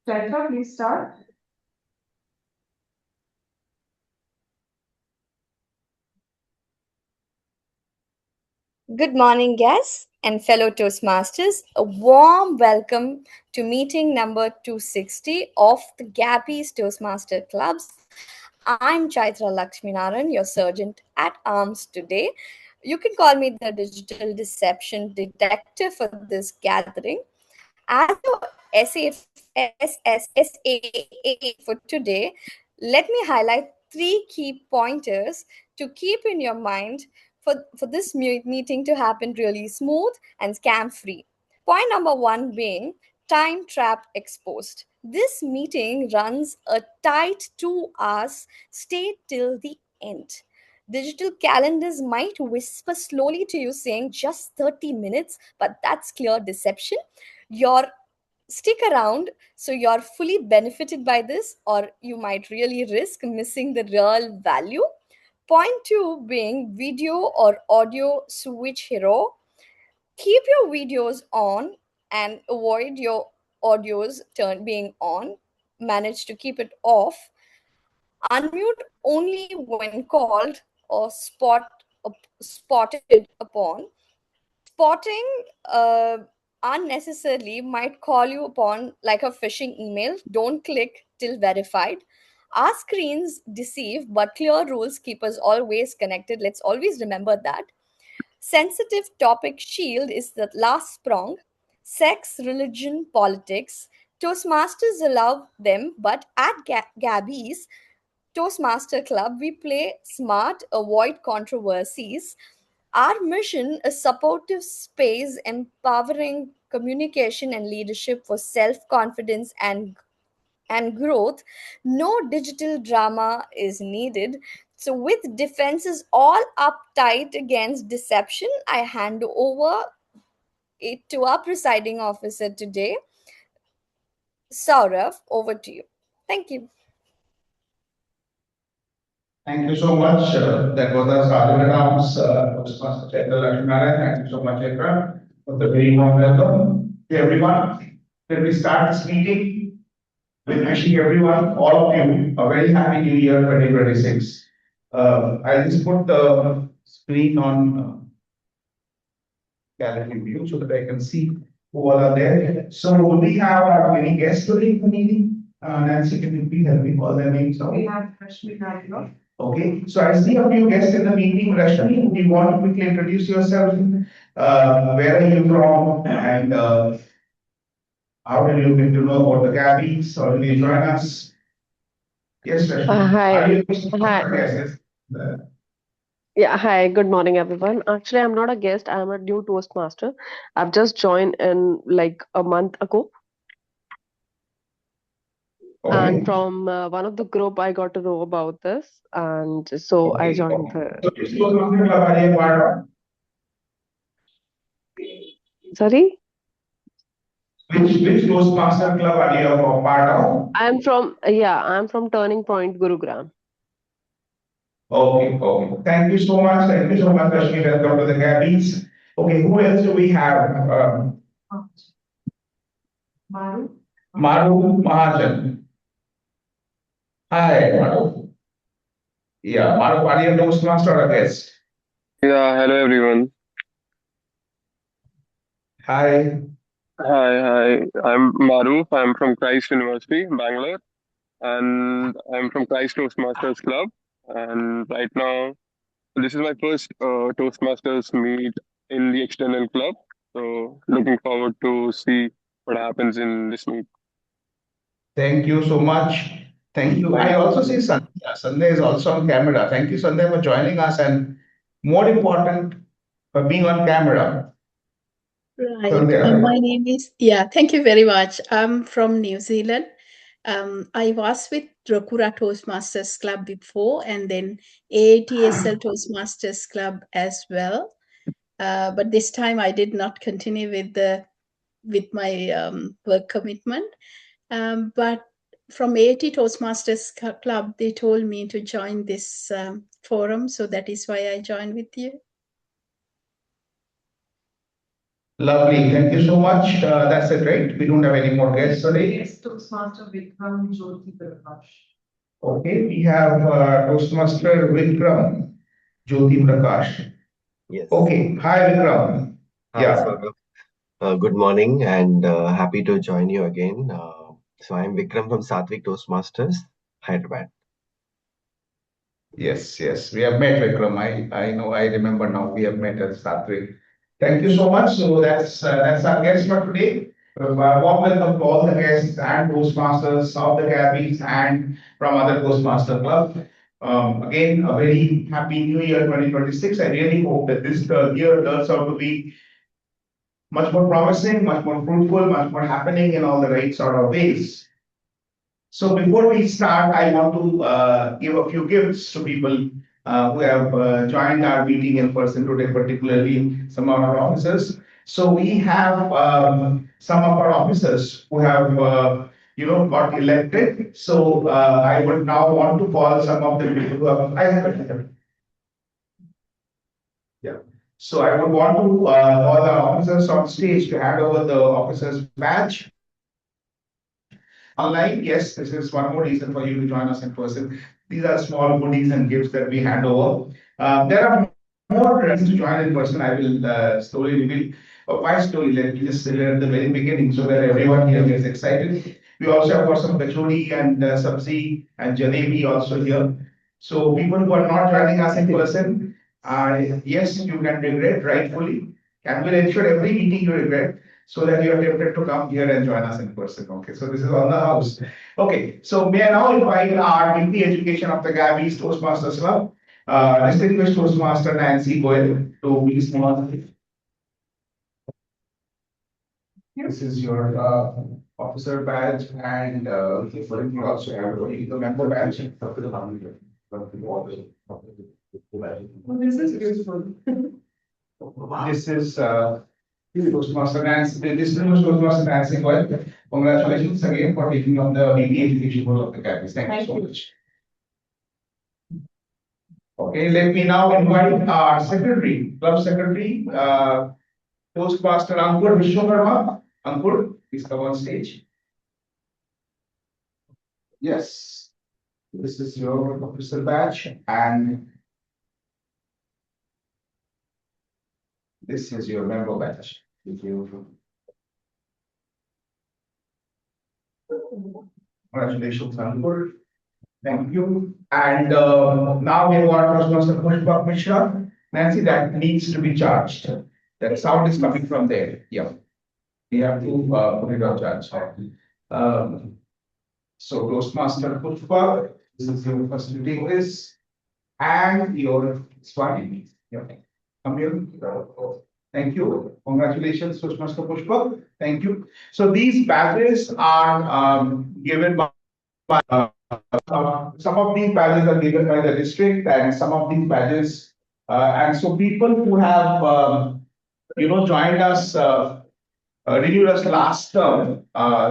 Chaitra, please start. Good morning, guests and fellow Toastmasters. A warm welcome to meeting number 260 of the Gabbys Toastmaster Clubs. I'm Chaitra Lakshminaran, your sergeant at arms today. You can call me the digital deception detective for this gathering. As your SSSAA for today, let me highlight three key pointers to keep in your mind for this meeting to happen really smooth and scam free. Point number one being time trap exposed. This meeting runs a tight 2 hours, stay till the end. Digital calendars might whisper slowly to you saying just 30 minutes, but that's clear deception. Your stick around so you're fully benefited by this, or you might really risk missing the real value. Point two being video or audio switch hero. Keep your videos on and avoid your audios turn being on. Manage to keep it off. Unmute only when called or spotted upon. Spotting unnecessarily might call you upon like a phishing email. Don't click till verified. Our screens deceive, but clear rules keep us always connected. Let's always remember that. Sensitive topic shield is the last prong. Sex, religion, politics. Toastmasters allow them, but at Gabby's Toastmaster Club, we play smart, avoid controversies. Our mission is supportive space, empowering communication and leadership for self-confidence and growth. No digital drama is needed. So, with defenses all uptight against deception, I hand over it to our presiding officer today. Saurav, over to you. Thank you. Thank you so much. That was our Sergeant at Arms, Toastmaster Chaitra Lakshminaran. Thank you so much, Chaitra, for the very warm welcome to everyone. Let me start this meeting with wishing everyone, all of you, a very happy New Year 2026. I'll just put the screen on gallery view so that I can see who all are there. So we have many guests today in the meeting. Nancy, can you please help me call their names out? We have Rashmi Naidoo. Okay, so I see a few guests in the meeting. Rashmi, do you want to quickly introduce yourself? Where are you from? And how did you get to know about the Gabbys? Or did you join us? Yes, Rashmi. Hi. Are you Hi. Yes. Yeah, hi. Good morning, everyone. Actually, I'm not a guest. I'm a new Toastmaster. I've just joined in like a month ago. Okay. And from one of the group, I got to know about this. And so I joined the. So which Toastmaster club are you part of? Sorry? Which Toastmaster club are you a part of? I'm from Turning Point, Gurugram. Okay, okay. Thank you so much. Thank you so much, Rashmi. Welcome to the Gabbys. Okay, who else do we have? Maru Mahajan. Hi, Maru. Yeah, Maru, are you a Toastmaster or a guest? Yeah, hello everyone. Hi. Hi. I'm Maruf. I'm from Christ University, Bangalore, and I'm from Christ Toastmasters Club. And right now, this is my first Toastmasters meet in the external club. So looking forward to see what happens in this meet. Thank you so much. Thank you. I also see Sandhya. Sandhya is also on camera. Thank you, Sandhya, for joining us, and more important, for being on camera. Right. Sandhya. My name is, thank you very much. I'm from New Zealand. I was with Drokura Toastmasters Club before and then AATSL Toastmasters Club as well. But this time I did not continue with my work commitment. But from AAT Toastmasters Club, they told me to join this forum. So that is why I joined with you. Lovely. Thank you so much. That's it, right? We don't have any more guests today. Yes, Toastmaster Vikram Jyoti Prakash. Okay, we have Toastmaster Vikram Jyoti Prakash. Yes. Okay, hi Vikram. Hi, Yeah. Saurabh. Good morning and happy to join you again. So I'm Vikram from Satvik Toastmasters, Hyderabad. Yes. We have met Vikram. I know. I remember now. We have met at Satvik. Thank you so much. So that's our guest for today. Warm welcome to all the guests and Toastmasters of the Gabbys and from other Toastmaster Club. Again, a very happy New Year 2026. I really hope that this year turns out to be much more promising, much more fruitful, much more happening in all the right sort of ways. So before we start, I want to give a few gifts to people who have joined our meeting in person today, particularly some of our officers. So we have some of our officers who have got elected. So I would now want to call some of the people who have. I have it. Yeah. So I would want to call the officers on stage to hand over the officers badge. Online, yes, this is one more reason for you to join us in person. These are small goodies and gifts that we hand over. There are more reasons to join in person. I will slowly reveal. Why slowly? Let me just say at the very beginning so that everyone here gets excited. We also have got some kachori and sabzi and jalebi also here. So people who are not joining us in person, yes, you can regret rightfully, and we'll ensure every meeting you regret so that you are tempted to come here and join us in person. Okay, so this is on the house. Okay, so may I now invite our VP Education of the Gabbys Toastmasters Club, distinguished Toastmaster Nancy Goel to please come on. This is your officer badge and you also have the member badge. Well, this is useful. This is Toastmaster Nancy. This is Toastmaster Nancy Goel. Congratulations again for taking on the VP Education role of the Gabbys. Thank you so much. Okay, let me now invite our secretary, club secretary, Toastmaster Ankur Vishwakarma. Ankur, please come on stage. Yes, this is your officer badge and this is your member badge. Thank you. Congratulations, Ankur. Thank you. And now we want Toastmaster Pushpa Mishra. Nancy, that needs to be charged. That sound is coming from there. Yeah. We have to put it on charge. So Toastmaster Pushpa, this is your first to take this. And your Swati. Yeah. Come here. Thank you. Congratulations, Toastmaster Pushpa. Thank you. So these badges are given by some of these badges are given by the district, and some of these badges, and so people who have joined us, renewed us last term,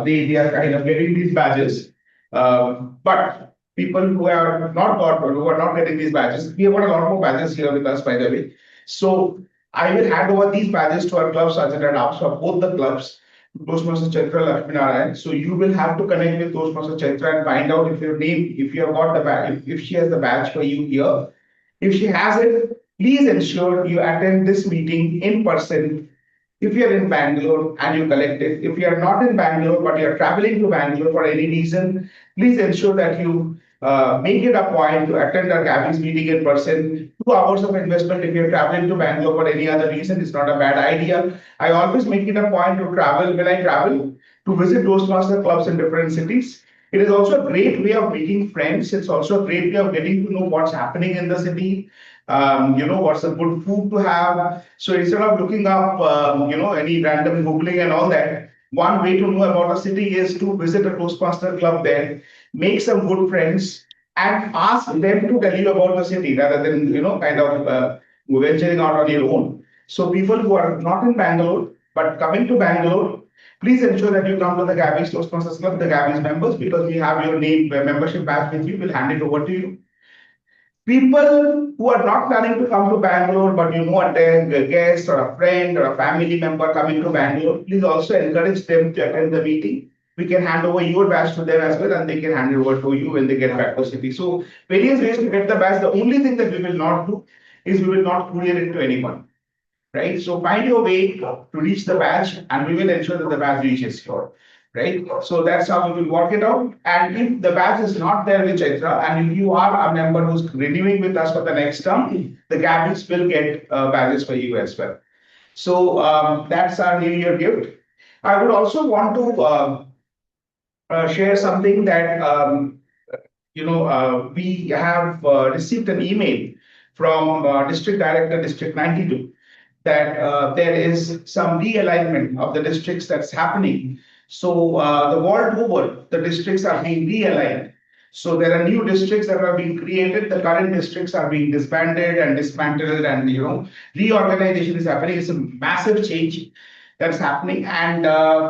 they are kind of getting these badges. But people who are not got, who are not getting these badges, we have got a lot more badges here with us, by the way. So I will hand over these badges to our club sergeant at arms for both the clubs. Toastmaster Chaitra Lakshminarayan. So you will have to connect with Toastmaster Chaitra and find out if your name, if you have got the badge, if she has the badge for you here. If she has it, please ensure you attend this meeting in person. If you are in Bangalore and you collect it, if you are not in Bangalore but you are traveling to Bangalore for any reason, please ensure that you make it a point to attend our Gabbys meeting in person. 2 hours of investment if you're traveling to Bangalore for any other reason is not a bad idea. I always make it a point to travel when I travel to visit Toastmaster clubs in different cities. It is also a great way of making friends. It's also a great way of getting to know what's happening in the city. What's a good food to have. So instead of looking up, any random Googling and all that, one way to know about a city is to visit a Toastmaster club there, make some good friends, and ask them to tell you about the city rather than, venturing out on your own. So people who are not in Bangalore, but coming to Bangalore, please ensure that you come to the Gabbys Toastmasters Club, the Gabbys members, because we have your name, membership badge with you. We'll hand it over to you. People who are not planning to come to Bangalore, but attend a guest or a friend or a family member coming to Bangalore, please also encourage them to attend the meeting. We can hand over your badge to them as well, and they can hand it over to you when they get back to city. So various ways to get the badge. The only thing that we will not do is we will not courier it to anyone, right? So find your way to reach the badge, and we will ensure that the badge reaches you, right? So that's how we will work it out. And if the badge is not there with Chaitra, and if you are a member who's renewing with us for the next term, the Gabbys will get badges for you as well. So that's our New Year gift. I would also want to share something that we have received an email from District Director, District 92, that there is some realignment of the districts that's happening. So the world over, the districts are being realigned. So there are new districts that are being created. The current districts are being disbanded and dismantled, and reorganization is happening. It's a massive change that's happening. And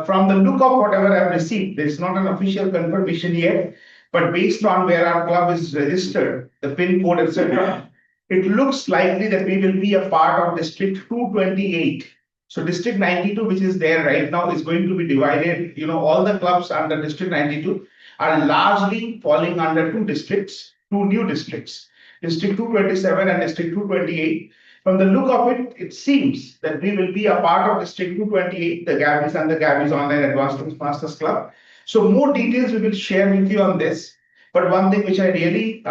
from the look of whatever I've received, there's not an official confirmation yet, but based on where our club is registered, the PIN code, etc., it looks likely that we will be a part of District 228. So District 92, which is there right now, is going to be divided. All the clubs under District 92 are largely falling under two districts, two new districts, District 227 and District 228. From the look of it, it seems that we will be a part of District 228, the Gabbys and the Gabbys Online Advanced Toastmasters Club. So more details we will share with you on this. But one thing which I really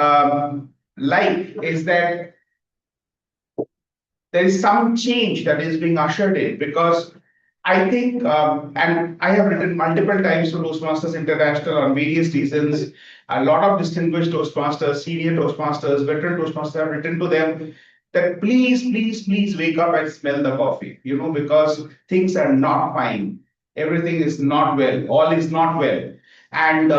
like is that there is some change that is being ushered in, because I think, and I have written multiple times to Toastmasters International on various reasons. A lot of distinguished Toastmasters, senior Toastmasters, veteran Toastmasters have written to them that please, please, please wake up and smell the coffee, because things are not fine. Everything is not well. All is not well. And,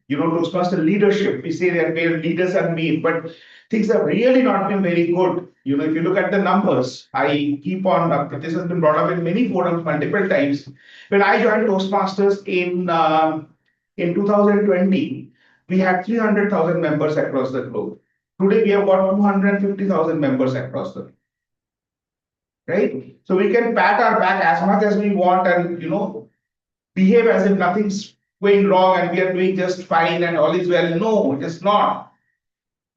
Toastmaster leadership, we say that where leaders are made, but things have really not been very good. If you look at the numbers, I keep on, this has been brought up in many forums multiple times. When I joined Toastmasters in 2020, we had 300,000 members across the globe. Today, we have got 250,000 members across the globe. Right? So we can pat our back as much as we want and, behave as if nothing's going wrong and we are doing just fine and all is well. No, it is not.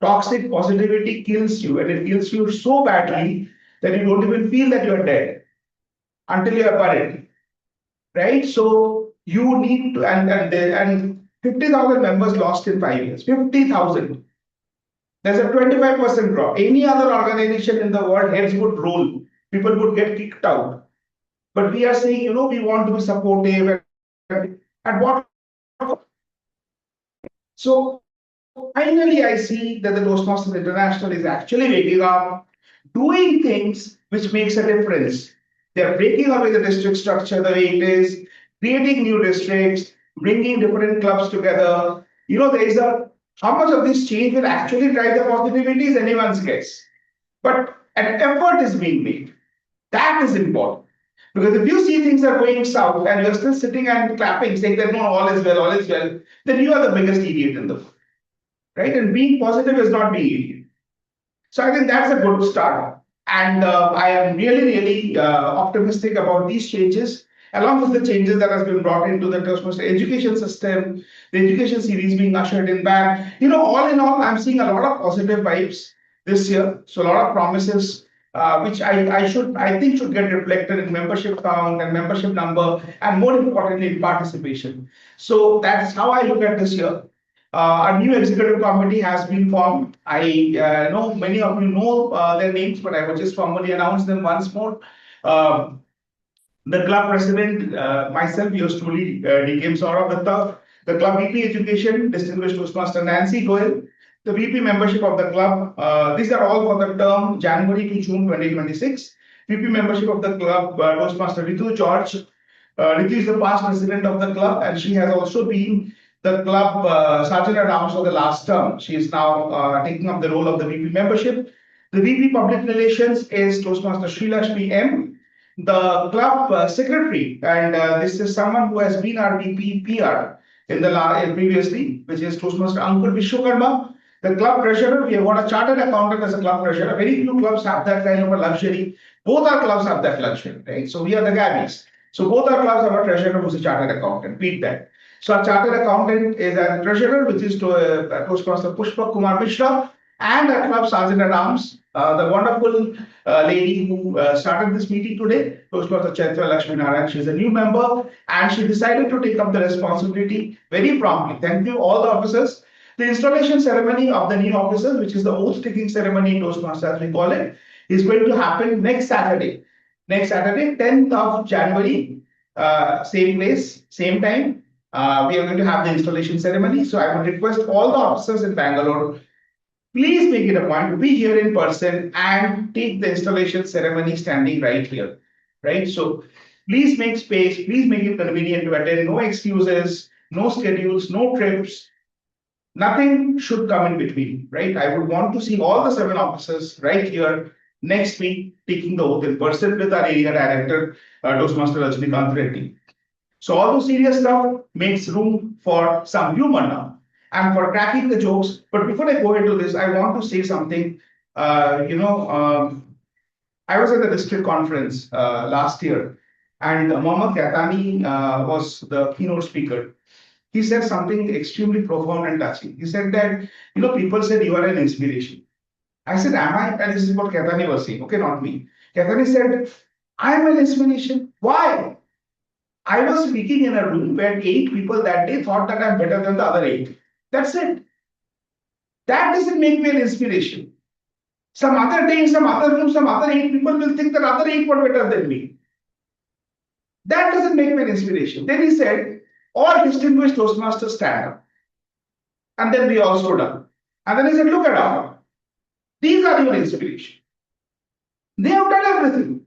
Toxic positivity kills you, and it kills you so badly that you don't even feel that you are dead until you are buried. Right? So you need to, and 50,000 members lost in 5 years. 50,000. There's a 25% drop. Any other organization in the world, heads would roll. People would get kicked out. But we are saying, we want to be supportive. And what? So finally, I see that the Toastmasters International is actually waking up, doing things which makes a difference. They're breaking away the district structure the way it is, creating new districts, bringing different clubs together. There is how much of this change will actually drive the positivity is anyone's guess. But an effort is being made. That is important. Because if you see things are going south and you're still sitting and clapping, saying that no, all is well, then you are the biggest idiot in the world. Right? And being positive is not being idiot. So I think that's a good start. And I am really, really optimistic about these changes, along with the changes that has been brought into the Toastmaster education system, the education series being ushered in back. All in all, I'm seeing a lot of positive vibes this year. So a lot of promises, which I think should get reflected in membership count and membership number, and more importantly, in participation. So that's how I look at this year. A new executive committee has been formed. I know many of you know their names, but I will just formally announce them once more. The club president, myself, yours truly, DKM Saurabh Datta, the club VP Education, distinguished Toastmaster Nancy Goel, the VP membership of the club. These are all for the term January to June 2026. VP membership of the club, Toastmaster Ritu George. Ritu is the past president of the club, and she has also been the club sergeant at arms for the last term. She is now taking up the role of the VP membership. The VP public relations is Toastmaster Srilakshmi M. The club secretary, and this is someone who has been our VP PR in the previously, which is Toastmaster Ankur Vishwakarma. The club treasurer, we have got a chartered accountant as a club treasurer. Very few clubs have that kind of a luxury. Both our clubs have that luxury, right? So we are the Gabbys. So both our clubs have a treasurer who's a chartered accountant. Beat that. So our chartered accountant is a treasurer, which is Toastmaster Pushpa Kumar Mishra, and our club sergeant at arms, the wonderful lady who started this meeting today, Toastmaster Chaitra Lakshmi Narayan. She's a new member, and she decided to take up the responsibility very promptly. Thank you, all the officers. The installation ceremony of the new officers, which is the oath-taking ceremony in Toastmasters, as we call it, is going to happen next Saturday. Next Saturday, 10th of January, same place, same time. We are going to have the installation ceremony. So I would request all the officers in Bangalore, please make it a point to be here in person and take the installation ceremony standing right here. Right? So please make space, please make it convenient to attend. No excuses, no schedules, no trips. Nothing should come in between, right? I would want to see all the 7 officers right here next week taking the oath in person with our area director, Toastmaster Rajnikant Reddy. So all those serious stuff makes room for some humor now and for cracking the jokes. But before I go into this, I want to say something. I was at the district conference last year, and Mohammad Katani was the keynote speaker. He said something extremely profound and touching. He said that, people said you are an inspiration. I said, am I? And this is what Katani was saying, okay, not me. Katani said, I am an inspiration. Why? I was speaking in a room where 8 people that day thought that I'm better than the other 8. That's it. That doesn't make me an inspiration. Some other day, in some other room, some other 8 people will think that other 8 were better than me. That doesn't make me an inspiration. Then he said, all distinguished Toastmasters stand up. And then we all stood up. And then he said, look around. These are your inspiration. They have done everything.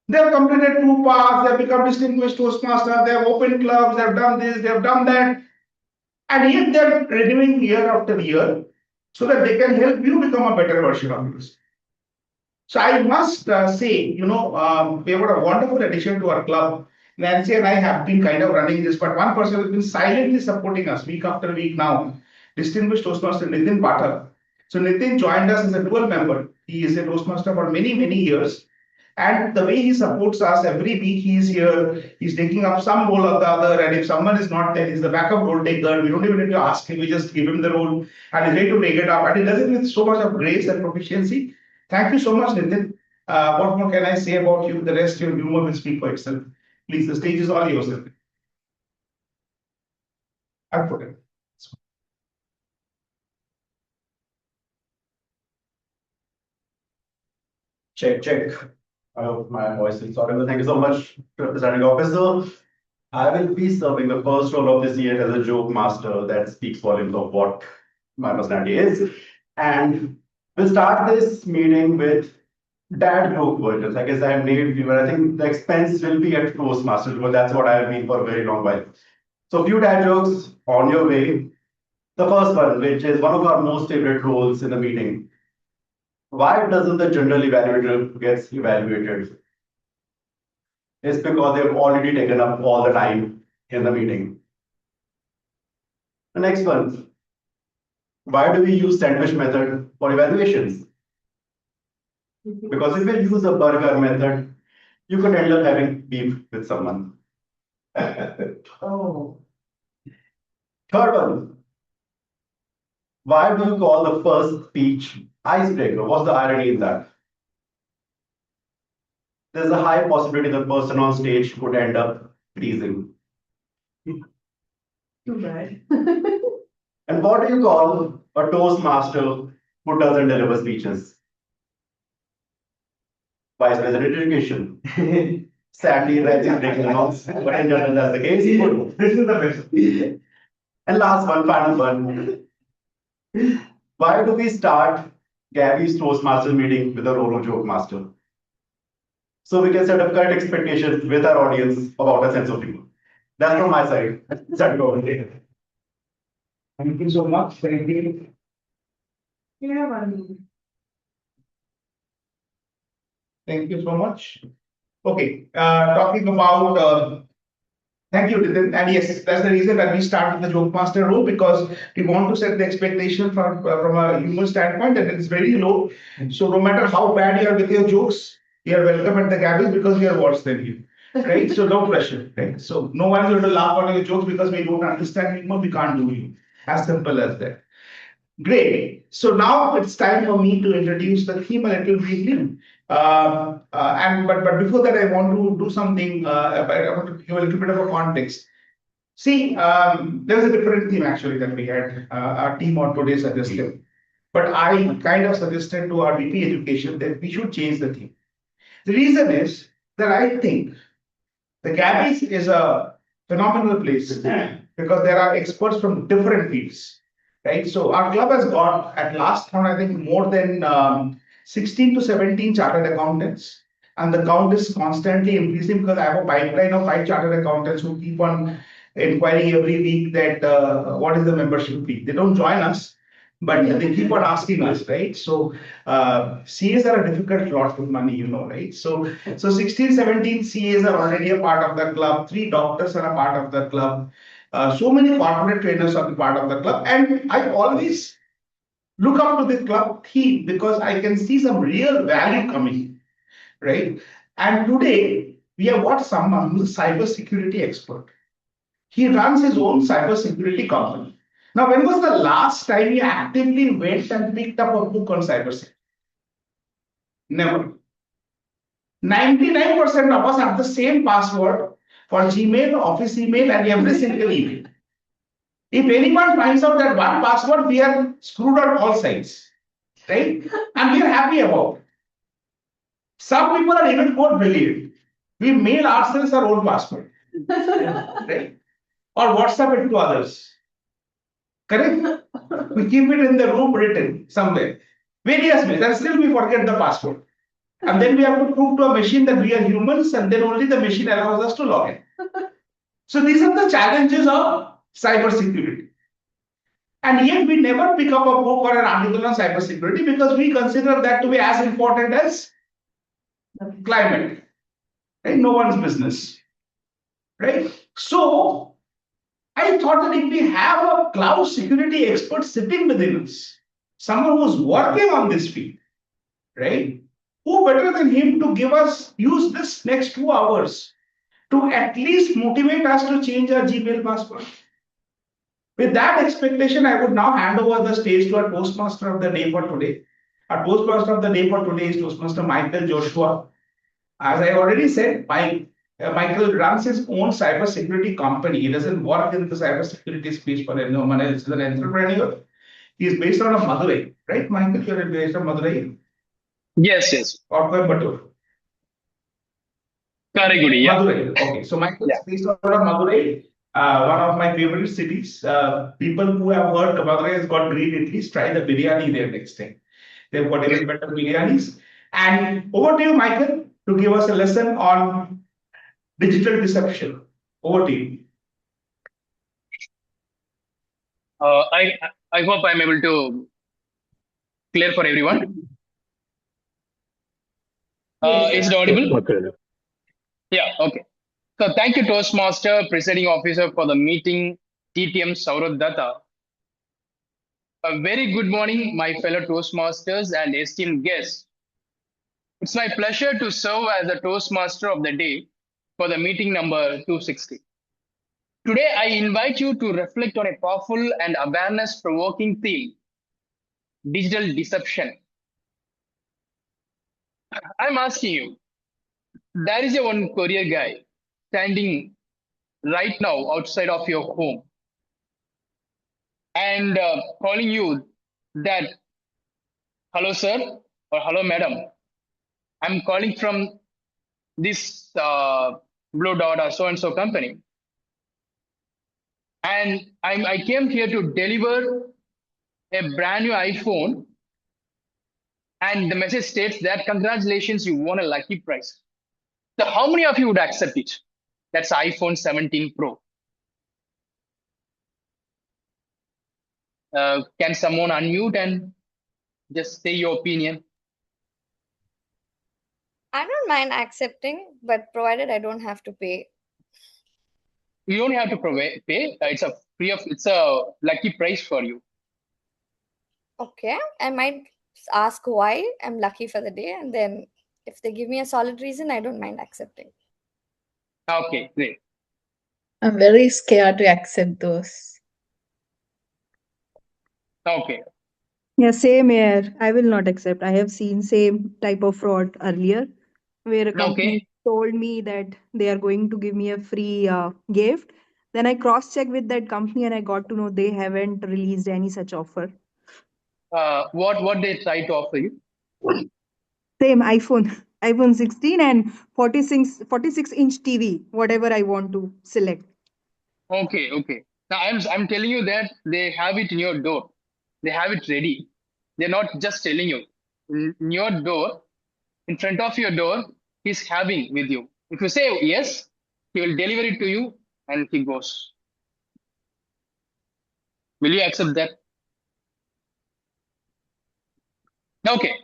They have completed 2 paths, they have become distinguished Toastmasters, they have opened clubs, they have done this, they have done that. And yet they are renewing year after year so that they can help you become a better version of yourself. So I must say, we have got a wonderful addition to our club. Nancy and I have been kind of running this, but one person has been silently supporting us week after week now, distinguished Toastmaster Nitin Pathak. So Nitin joined us as a dual member. He is a Toastmaster for many, many years. And the way he supports us, every week he is here, he's taking up some role or the other. And if someone is not there, he's the backup role taker. We don't even need to ask him, we just give him the role and he's ready to take it up. And he does it with so much of grace and proficiency. Thank you so much, Nitin. What more can I say about you? The rest, your humor will speak for itself. Please, the stage is all yours. I've put it. Check, check. I hope my voice is audible. Thank you so much, Presiding Officer. I will be serving the first role of this year as a joke master that speaks volumes of what my personality is. And we'll start this meeting with dad joke versions. I guess I have named you, and I think the expense will be at Toastmasters because that's what I have been for a very long while. So a few dad jokes on your way. The first one, which is one of our most favorite roles in the meeting. Why doesn't the general evaluator gets evaluated? It's because they've already taken up all the time in the meeting. The next one. Why do we use sandwich method for evaluations? Because if you use a burger method, you could end up having beef with someone. Oh. Third one. Why do you call the first speech icebreaker? What's the irony in that? There's a high possibility the person on stage could end up freezing. Too bad. And what do you call a Toastmaster who doesn't deliver speeches? Vice President Education. Sadly, Raj is breaking the house, but in general, that's the case. This is the best. And last one, final one. Why do we start Gabbys Toastmaster meeting with a Rolo joke master? So we can set up correct expectations with our audience about a sense of humor. That's from my side. Thank you so much. Thank you. Yeah, one. Thank you so much. Okay, talking about Thank you, Nitin. And yes, that's the reason that we start with the joke master role, because we want to set the expectation from a human standpoint, and it's very low. So no matter how bad you are with your jokes, you are welcome at the Gabbys because we are worse than you. Right? So no pressure. Right? So no one is going to laugh at your jokes because we don't understand humor, we can't do you. As simple as that. Great. So now it's time for me to introduce the theme a little briefly. But before that, I want to do something. I want to give a little bit of a context. See, there was a different theme actually that we had. Our team on today suggested, but I kind of suggested to our VP Education that we should change the theme. The reason is that I think the Gabbys is a phenomenal place because there are experts from different fields, right? So our club has got at last count, I think, more than 16 to 17 chartered accountants, and the count is constantly increasing because I have a pipeline of 5 chartered accountants who keep on inquiring every week that what is the membership fee. They don't join us, but they keep on asking us, right? So CAs are a difficult lot with money, you know, right? So 16, 17 CAs are already a part of the club. 3 doctors are a part of the club. So many corporate trainers are a part of the club. And I always look up to the club theme because I can see some real value coming, right? And today we have got someone who's a cybersecurity expert. He runs his own cybersecurity company. Now, when was the last time you actively went and picked up a book on cybersecurity? Never. 99% of us have the same password for Gmail, Office email, and every single email. If anyone finds out that one password, we are screwed on all sides, right? And we are happy about it. Some people are even more brilliant. We mail ourselves our own password, right? Or WhatsApp it to others. Correct? We keep it in the room written somewhere. Various ways, and still we forget the password. And then we have to prove to a machine that we are humans, and then only the machine allows us to log in. So these are the challenges of cybersecurity. And yet we never pick up a book or an article on cybersecurity because we consider that to be as important as climate. Right? No one's business. Right? So I thought that if we have a cloud security expert sitting within us, someone who's working on this field, right? Who better than him to use this next 2 hours to at least motivate us to change our Gmail password? With that expectation, I would now hand over the stage to our Toastmaster of the day for today. Our Toastmaster of the day for today is Toastmaster Michael Joshua. As I already said, Michael runs his own cybersecurity company. He doesn't work in the cybersecurity space for anyone else. He's an entrepreneur. He's based out of Madurai, right, Michael? You're based out of Madurai? Yes. Or Coimbatore? Karigudi, yeah. Madurai. Okay, so Michael is based out of Madurai, one of my favorite cities. People who have heard Madurai has got great idlis, try the biryani there next time. They've got even better biryanis. And over to you, Michael, to give us a lesson on digital deception. Over to you. I hope I'm able to clear for everyone. Is it audible? Okay. Yeah, okay. So thank you, Toastmaster, Presiding Officer for the meeting, TTM Saurav Datta. A very good morning, my fellow Toastmasters and esteemed guests. It's my pleasure to serve as the Toastmaster of the day for the meeting number 260. Today, I invite you to reflect on a powerful and awareness-provoking theme, digital deception. I'm asking you, there is a one courier guy standing right now outside of your home and calling you that, hello, sir, or hello, madam. I'm calling from this Blue Dot or so-and-so company. And I came here to deliver a brand new iPhone. And the message states that, congratulations, you won a lucky prize. So how many of you would accept it? That's iPhone 17 Pro. Can someone unmute and just say your opinion? I don't mind accepting, but provided I don't have to pay. You don't have to pay. It's a lucky prize for you. Okay, I might ask why I'm lucky for the day, and then if they give me a solid reason, I don't mind accepting. Okay, great. I'm very scared to accept those. Okay. Yeah, same here. I will not accept. I have seen same type of fraud earlier, where a company Okay. told me that they are going to give me a free gift. Then I cross-checked with that company and I got to know they haven't released any such offer. What they try to offer you? Same iPhone, iPhone 16 and 46-inch TV, whatever I want to select. Okay, okay. Now I'm telling you that they have it in your door. They have it ready. They're not just telling you. In your door, in front of your door, he's having with you. If you say yes, he will deliver it to you and he goes. Will you accept that? Okay.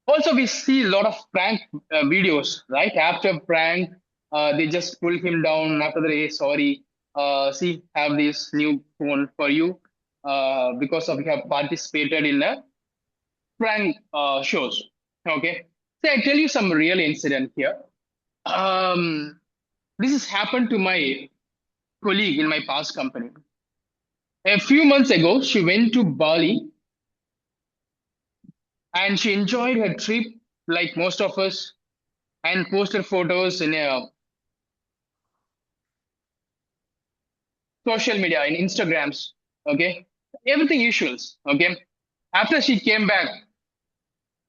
Also, we see a lot of prank videos, right? After prank, they just pull him down. After the hey, sorry, see, have this new phone for you because of you have participated in a prank shows. Okay, so I tell you some real incident here. This has happened to my colleague in my past company. A few months ago, she went to Bali and she enjoyed her trip like most of us and posted photos in a social media in Instagrams. Okay, everything usuals. Okay, after she came back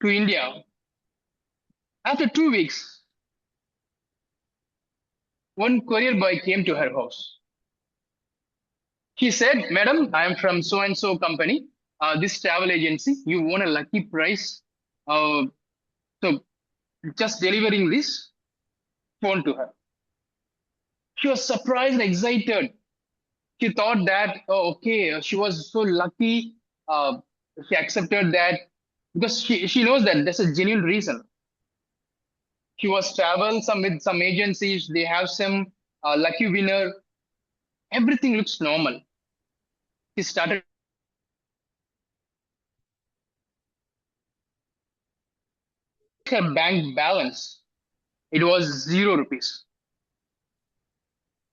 to India, after 2 weeks, one courier boy came to her house. He said, "Madam, I am from so and so company, this travel agency. You won a lucky prize. So just delivering this phone to her." She was surprised and excited. She thought that, oh, okay, she was so lucky. She accepted that because she knows that there's a genuine reason. She was travel some with some agencies. They have some lucky winner. Everything looks normal. She started her bank balance. It was 0 rupees.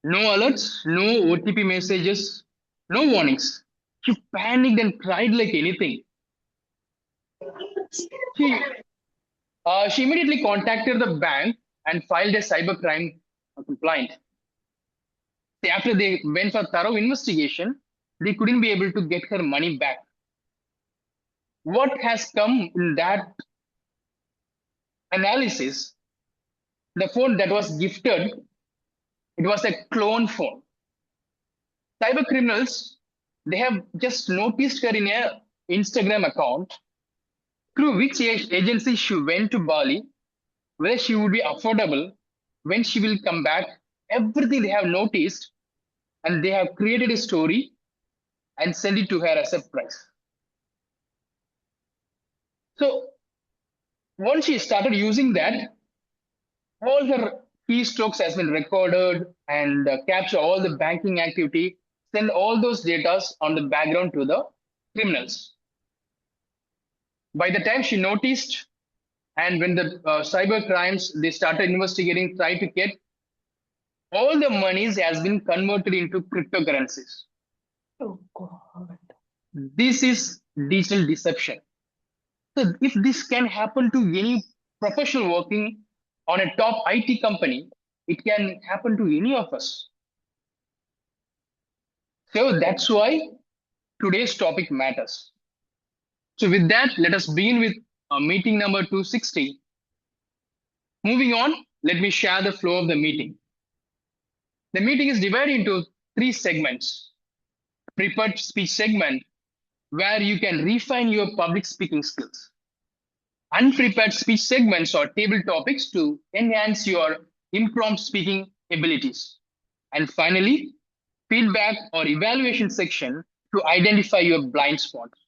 No alerts, no OTP messages, no warnings. She panicked and cried like anything. She she immediately contacted the bank and filed a cybercrime complaint. After they went for thorough investigation, they couldn't be able to get her money back. What has come in that analysis? The phone that was gifted, it was a clone phone. Cyber criminals, they have just noticed her in a Instagram account through which agency she went to Bali, where she would be affordable, when she will come back. Everything they have noticed, and they have created a story and send it to her as a prize. So once she started using that, all her keystrokes has been recorded and capture all the banking activity, send all those data on the background to the criminals. By the time she noticed, and when the cyber crimes they started investigating, try to get all the monies has been converted into cryptocurrencies. Oh God. This is digital deception. So if this can happen to any professional working on a top IT company, it can happen to any of us. So that's why today's topic matters. So with that, let us begin with meeting number 260. Moving on, let me share the flow of the meeting. The meeting is divided into 3 segments. Prepared speech segment, where you can refine your public speaking skills. Unprepared speech segments or table topics to enhance your impromptu speaking abilities. And finally, feedback or evaluation section to identify your blind spots.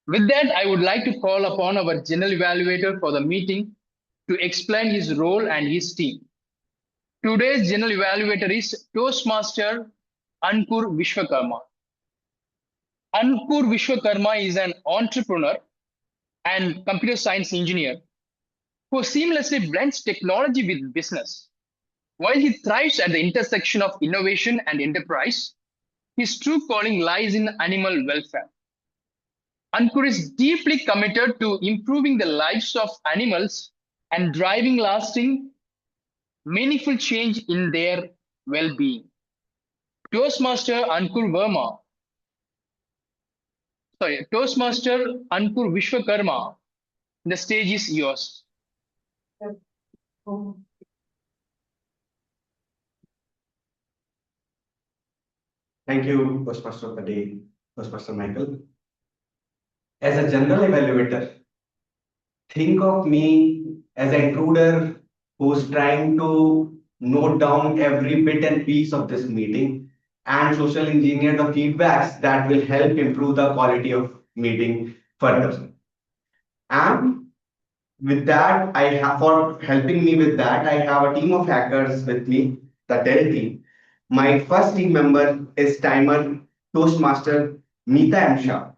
With that, I would like to call upon our general evaluator for the meeting to explain his role and his team. Today's general evaluator is Toastmaster Ankur Vishwakarma. Ankur Vishwakarma is an entrepreneur and computer science engineer who seamlessly blends technology with business. While he thrives at the intersection of innovation and enterprise, his true calling lies in animal welfare. Ankur is deeply committed to improving the lives of animals and driving lasting, meaningful change in their well being. Toastmaster Ankur Verma, Toastmaster Ankur Vishwakarma, the stage is yours. Thank you, Toastmaster of the Day, Toastmaster Michael. As a general evaluator, think of me as an intruder who's trying to note down every bit and piece of this meeting and social engineer the feedbacks that will help improve the quality of meeting further. And with that, I have for helping me with that, I have a team of hackers with me, the Dell team. My first team member is timer Toastmaster Meeta M. Shah.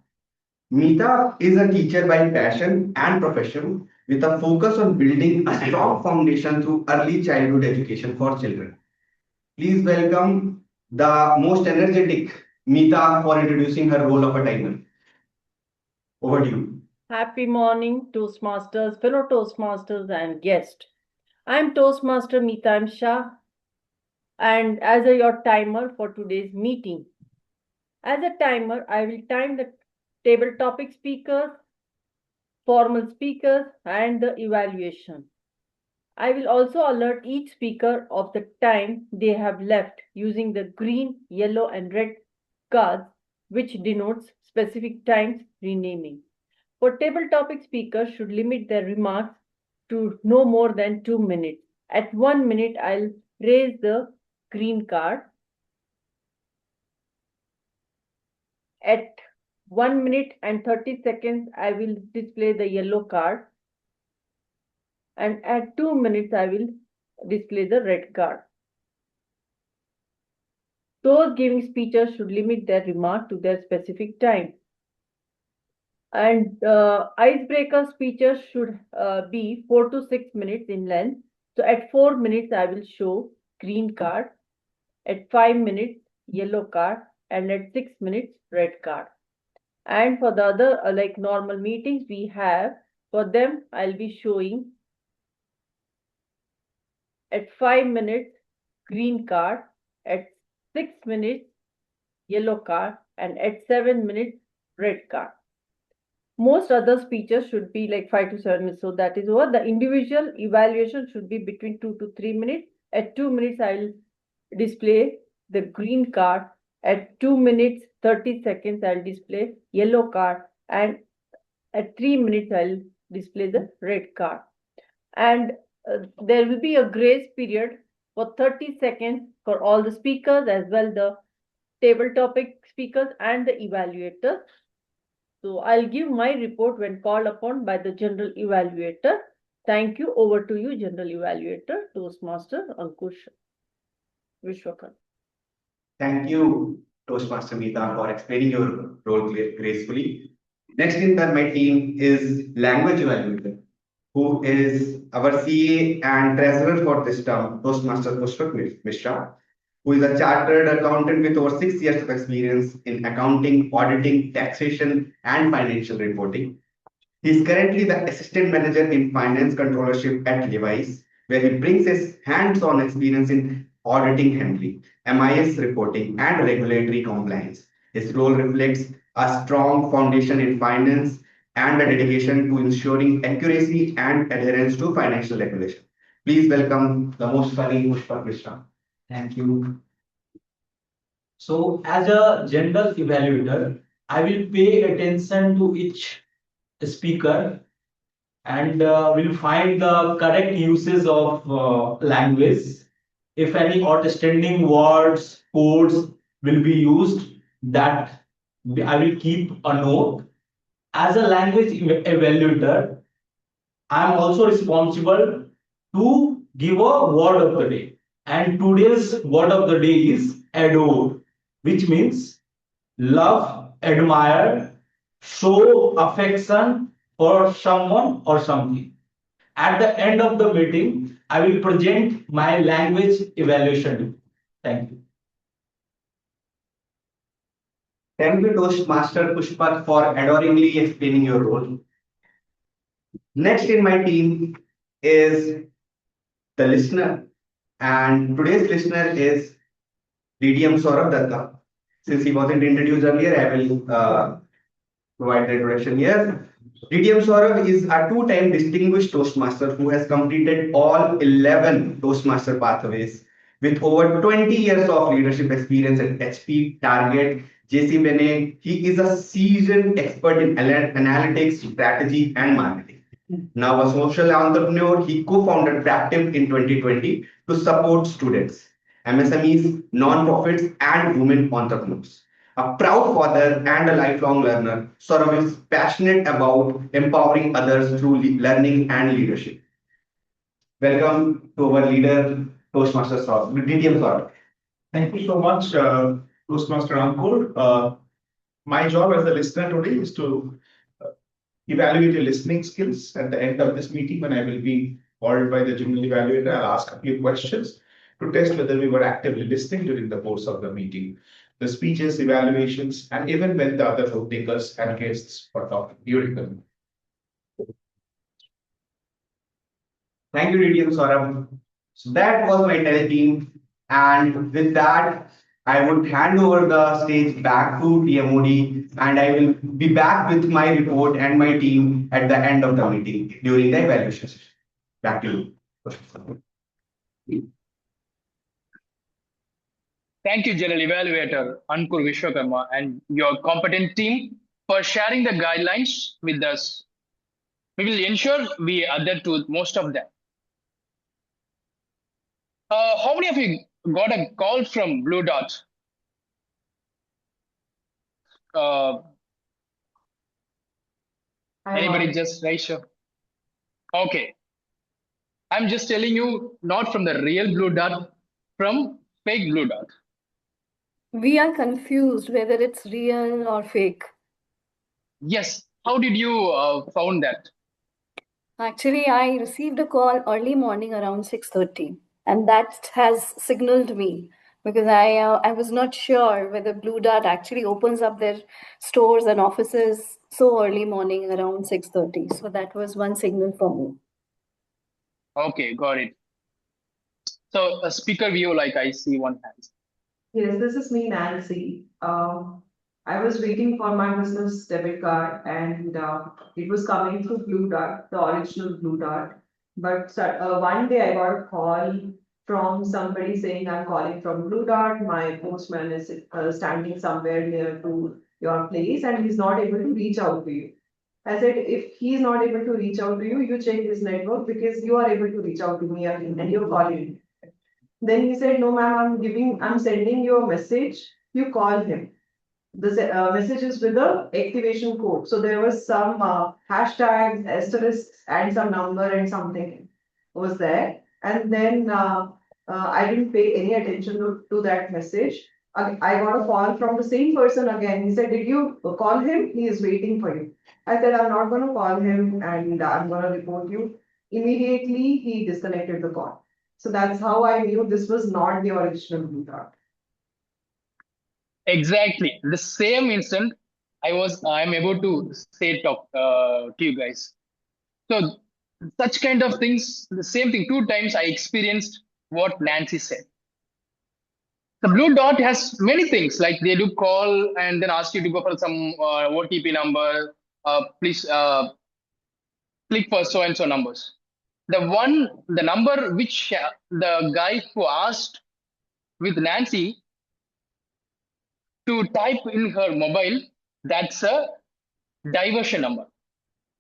Meeta is a teacher by passion and profession with a focus on building a strong foundation through early childhood education for children. Please welcome the most energetic Meeta for introducing her role of a timer. Over to you. Happy morning, Toastmasters, fellow Toastmasters, and guests. I'm Toastmaster Meeta Shah, and as your timer for today's meeting. As a timer, I will time the table topic speakers, formal speakers, and the evaluation. I will also alert each speaker of the time they have left using the green, yellow, and red cards, which denotes specific times renaming. For table topic speakers should limit their remarks to no more than 2 minutes. At 1 minute, I'll raise the green card. At 1 minute and 30 seconds, I will display the yellow card. And at 2 minutes, I will display the red card. Those giving speeches should limit their remark to their specific time. And icebreaker speeches should be 4 to 6 minutes in length. So at 4 minutes, I will show green card. At 5 minutes, yellow card. And at 6 minutes, red card. And for the other, like normal meetings we have, for them, I'll be showing at 5 minutes, green card. At 6 minutes, yellow card. And at 7 minutes, red card. Most other speeches should be like 5 to 7 minutes. So that is what the individual evaluation should be between 2 to 3 minutes. At 2 minutes, I'll display the green card. At 2 minutes, 30 seconds, I'll display yellow card. And at 3 minutes, I'll display the red card. And there will be a grace period for 30 seconds for all the speakers as well the table topic speakers and the evaluators. So I'll give my report when called upon by the general evaluator. Thank you. Over to you, general evaluator, Toastmaster Ankur Vishwakarma. Thank you, Toastmaster Meeta, for explaining your role gracefully. Next in my team is language evaluator, who is our CA and treasurer for this term, Toastmaster Pushpak Mishra, who is a chartered accountant with over 6 years of experience in accounting, auditing, taxation, and financial reporting. He is currently the assistant manager in finance controllership at Levi's, where he brings his hands-on experience in auditing handling, MIS reporting, and regulatory compliance. His role reflects a strong foundation in finance and a dedication to ensuring accuracy and adherence to financial regulation. Please welcome the most funny Pushpak Mishra. Thank you. So, as a general evaluator, I will pay attention to each speaker and will find the correct uses of language. If any outstanding words, codes will be used, that I will keep a note. As a language evaluator, I am also responsible to give a word of the day. And today's word of the day is adore, which means love, admire, show affection for someone or something. At the end of the meeting, I will present my language evaluation. Thank you. Thank you, Toastmaster Pushpak, for adoringly explaining your role. Next in my team is the listener, and today's listener is DDM Saurabh Datta. Since he wasn't introduced earlier, I will provide the introduction here. DDM Saurabh is a two-time distinguished Toastmaster who has completed all 11 Toastmaster pathways with over 20 years of leadership experience at HP, Target, JC Bennett. He is a seasoned expert in analytics, strategy, and marketing. Now a social entrepreneur, he co-founded Practive in 2020 to support students, MSMEs, non-profits, and women entrepreneurs. A proud father and a lifelong learner, Saurabh is passionate about empowering others through learning and leadership. Welcome to our leader, Toastmaster Saurabh, DTM Saurabh. Thank you so much, Toastmaster Ankur. My job as a listener today is to evaluate your listening skills. At the end of this meeting, when I will be called by the general evaluator, I'll ask a few questions to test whether we were actively listening during the course of the meeting. The speeches, evaluations, and even when the other note takers and guests were talking during the meeting. Thank you, DTM Saurabh. So that was my tele team. And with that, I would hand over the stage back to TMOD, and I will be back with my report and my team at the end of the meeting during the evaluation session. Back to you. Thank you, General Evaluator Ankur Vishwakarma and your competent team for sharing the guidelines with us. We will ensure we adhere to most of them. How many of you got a call from Blue Dot? Anybody just raise your? Okay. I'm just telling you, not from the real Blue Dot, from fake Blue Dot. We are confused whether it's real or fake. Yes. How did you found that? Actually, I received a call early morning around 6:30, and that has signaled me because I was not sure whether Blue Dart actually opens up their stores and offices so early morning around 6:30. So that was one signal for me. Okay, got it. So a speaker view, like I see one hand. Yes, this is me, Nancy. I was waiting for my business debit card and it was coming through Blue Dart, the original Blue Dart. But one day I got a call from somebody saying, I'm calling from Blue Dart. My postman is standing somewhere near to your place and he's not able to reach out to you. I said, if he's not able to reach out to you, you check his network because you are able to reach out to me and you're calling. Then he said, no, ma'am, I'm sending you a message. You call him. The message is with the activation code. So there was some hashtags, asterisks, and some number and something was there. And then I didn't pay any attention to that message. I got a call from the same person again. He said, did you call him? He is waiting for you. I said, I'm not going to call him and I'm going to report you. Immediately, he disconnected the call. So that's how I knew this was not the original Blue Dart. Exactly. The same instant I'm able to say talk to you guys. So such kind of things, the same thing, 2 times I experienced what Nancy said. The Blue Dot has many things, like they do call and then ask you to go for some OTP number. Please click for so and so numbers. The number which the guy who asked with Nancy to type in her mobile, that's a diversion number.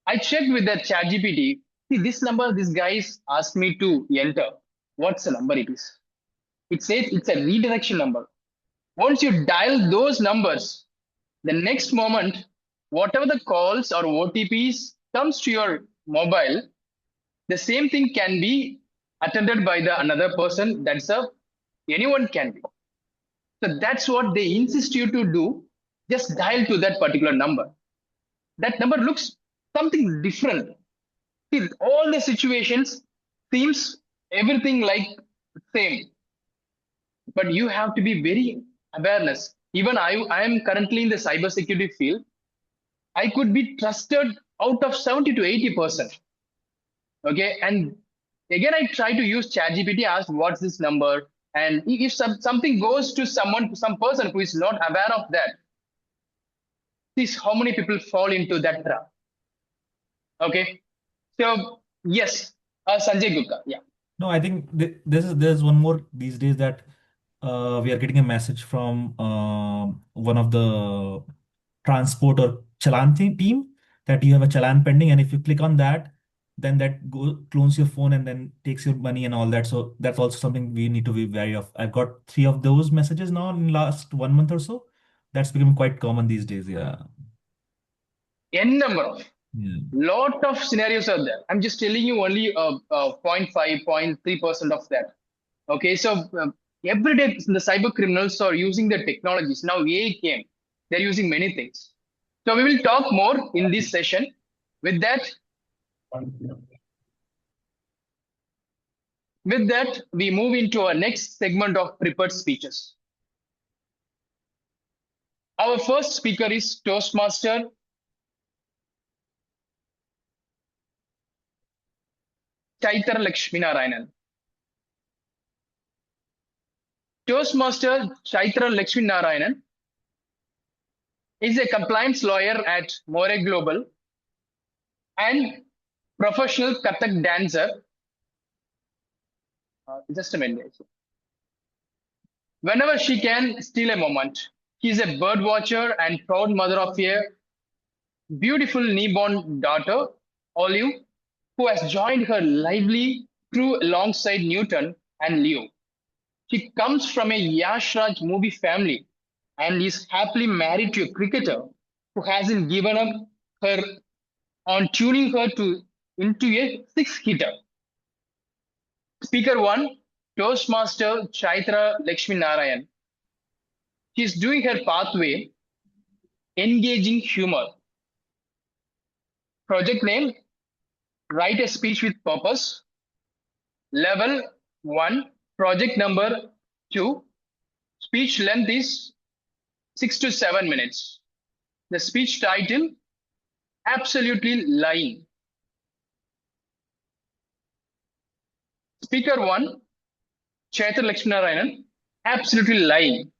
I checked with the chat GPT. See, this number, this guy's asked me to enter. What's the number it is? It says it's a redirection number. Once you dial those numbers, the next moment, whatever the calls or OTPs comes to your mobile, the same thing can be attended by the another person. That's a anyone can be. So that's what they insist you to do. Just dial to that particular number. That number looks something different. See, all the situations seems everything like same, but you have to be very awareness. Even I am currently in the cybersecurity field. I could be trusted out of 70 to 80%. Okay, and again I try to use ChatGPT, ask what's this number, and if something goes to some person who is not aware of that, this how many people fall into that trap. Okay, so yes, Sanjay Gupta, yeah. No, I think there's one more these days that we are getting a message from one of the transport or challan team that you have a challan pending, and if you click on that, then that clones your phone and then takes your money and all that. So that's also something we need to be wary of. I've got 3 of those messages now in last 1 month or so. That's become quite common these days. Yeah. N number of Yeah. lot of scenarios are there. I'm just telling you only 0.5, 0.3% of that. Okay, so every day the cyber criminals are using the technologies. Now AI came, they're using many things. So we will talk more in this session. With that, we move into our next segment of prepared speeches. Our first speaker is Toastmaster Chaitra Lakshmi Narayanan. Toastmaster Chaitra Lakshmi Narayanan is a compliance lawyer at More Global and professional Kathak dancer. Just a minute. Whenever she can steal a moment, she is a bird watcher and proud mother of a beautiful newborn daughter, Olive, who has joined her lively crew alongside Newton and Leo. She comes from a Yash Raj movie family and is happily married to a cricketer who hasn't given up her on tuning her into a six-hitter. Speaker 1, Toastmaster Chaitra Lakshmi Narayan. She is doing her pathway, engaging humor. Project name, write a speech with purpose. Level 1, project number 2. Speech length is 6 to 7 minutes. The speech title, Absolutely Lying. Speaker 1, Chaitra Lakshmi Narayanan, Absolutely Lying.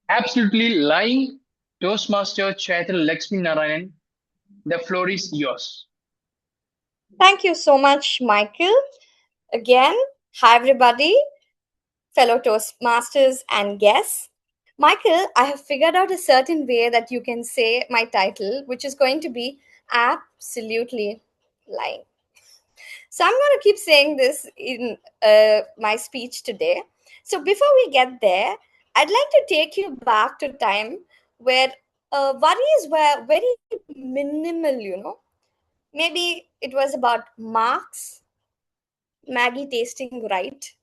Absolutely Lying, Toastmaster Chaitra Lakshmi Narayanan. The floor is yours. Thank you so much, Michael. Again, hi everybody, fellow Toastmasters and guests. Michael, I have figured out a certain way that you can say my title, which is going to be Absolutely Lying. So I'm going to keep saying this in my speech today. So before we get there, I'd like to take you back to time where worries were very minimal, Maybe it was about marks, Maggie tasting right.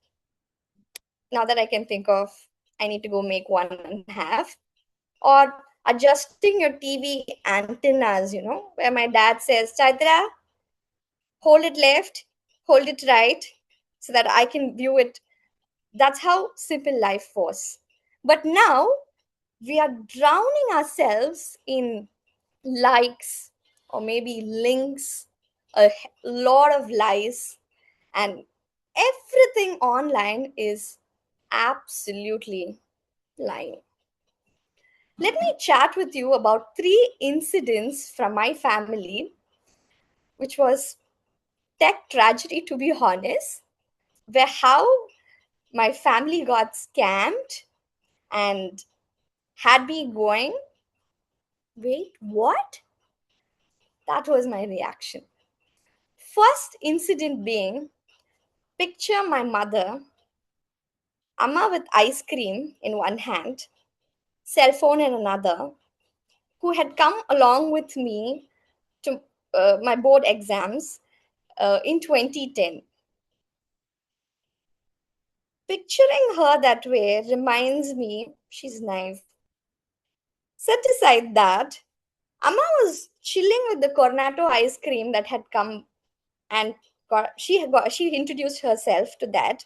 Now that I can think of, I need to go make 1.5. Or adjusting your TV antennas, where my dad says, Chaitra, hold it left, hold it right, so that I can view it. That's how simple life was. But now we are drowning ourselves in likes or maybe links, a lot of lies, and everything online is absolutely lying. Let me chat with you about 3 incidents from my family, which was tech tragedy, to be honest, where how my family got scammed and had me going, wait, what? That was my reaction. First incident being, picture my mother, Amma with ice cream in one hand, cell phone in another, who had come along with me to my board exams in 2010. Picturing her that way reminds me she's naive. Set aside that, Amma was chilling with the Cornetto ice cream that had come, and she introduced herself to that,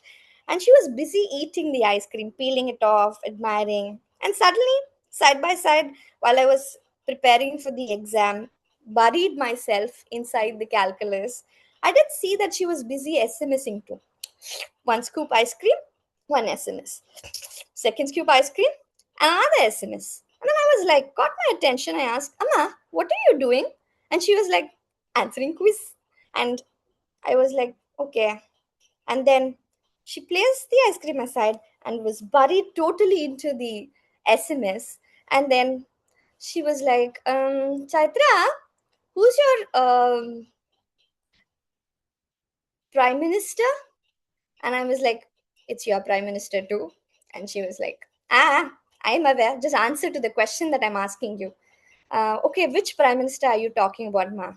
and she was busy eating the ice cream, peeling it off, admiring. And suddenly, side by side, while I was preparing for the exam, buried myself inside the calculus, I did see that she was busy SMSing too. One scoop ice cream, one SMS. Second scoop ice cream, another SMS. And then I was like, got my attention. I asked, Amma, what are you doing? And she was like, answering quiz. And I was like, okay. And then she placed the ice cream aside and was buried totally into the SMS. And then she was like, Chaitra, who's your prime minister? And I was like, it's your prime minister too. And she was like, I'm aware. Just answer to the question that I'm asking you. Okay, which prime minister are you talking about, ma?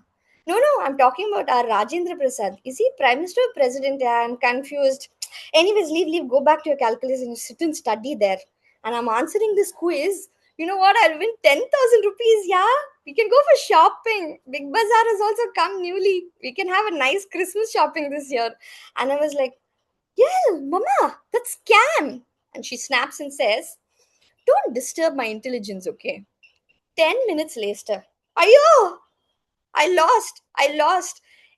No, I'm talking about our Rajendra Prasad. Is he prime minister or president? Yeah, I'm confused. Anyways, leave, go back to your calculus and sit and study there. And I'm answering this quiz. You know what? I'll win 10,000 rupees. Yeah, we can go for shopping. Big Bazaar has also come newly. We can have a nice Christmas shopping this year. And I was like, yeah, mama, that's scam. And she snaps and says, don't disturb my intelligence, okay? 10 minutes later, Ayo, I lost.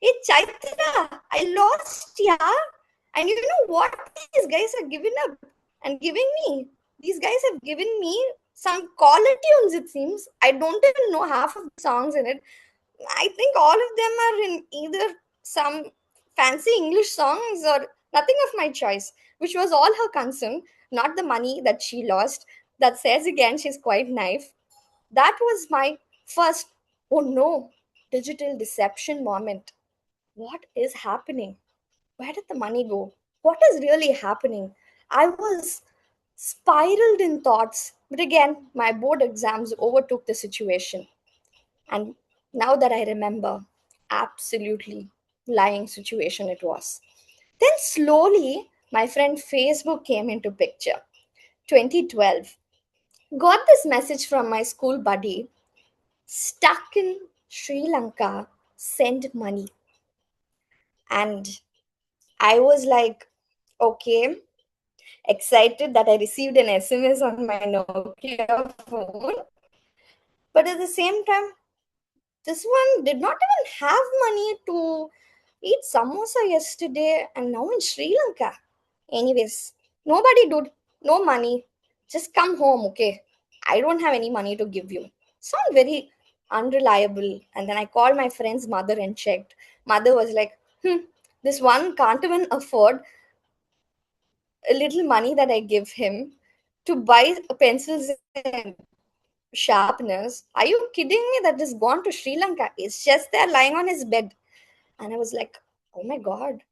Hey, Chaitra, I lost, yeah. And you know what? These guys have given up and giving me. These guys have given me some caller tunes, it seems. I don't even know half of the songs in it. I think all of them are in either some fancy English songs or nothing of my choice, which was all her concern, not the money that she lost. That says again she's quite naive. That was my first, oh no, digital deception moment. What is happening? Where did the money go? What is really happening? I was spiraled in thoughts, but again, my board exams overtook the situation. And now that I remember, absolutely lying situation it was. Then slowly, my friend Facebook came into picture. 2012. Got this message from my school buddy, stuck in Sri Lanka, send money. And I was like, okay, excited that I received an SMS on my Nokia phone. But at the same time, this one did not even have money to eat samosa yesterday and now in Sri Lanka. Anyways, nobody, dude, no money. Just come home, okay? I don't have any money to give you. Sound very unreliable. And then I called my friend's mother and checked. Mother was like, this one can't even afford a little money that I give him to buy pencils and sharpeners. Are you kidding me that is gone to Sri Lanka? It's just there lying on his bed. And I was like, oh my God,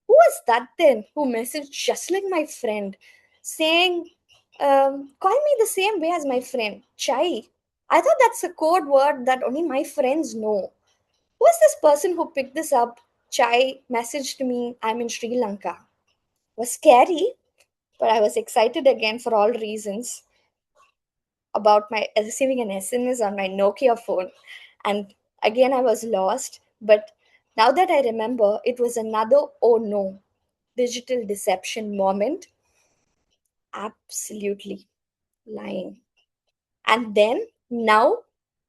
who was that then who messaged just like my friend saying, call me the same way as my friend, Chai? I thought that's a code word that only my friends know. Who is this person who picked this up? Chai messaged me, I'm in Sri Lanka. Was scary, but I was excited again for all reasons about my receiving an SMS on my Nokia phone. And again, I was lost. But now that I remember, it was another oh no digital deception moment. Absolutely lying. And then now,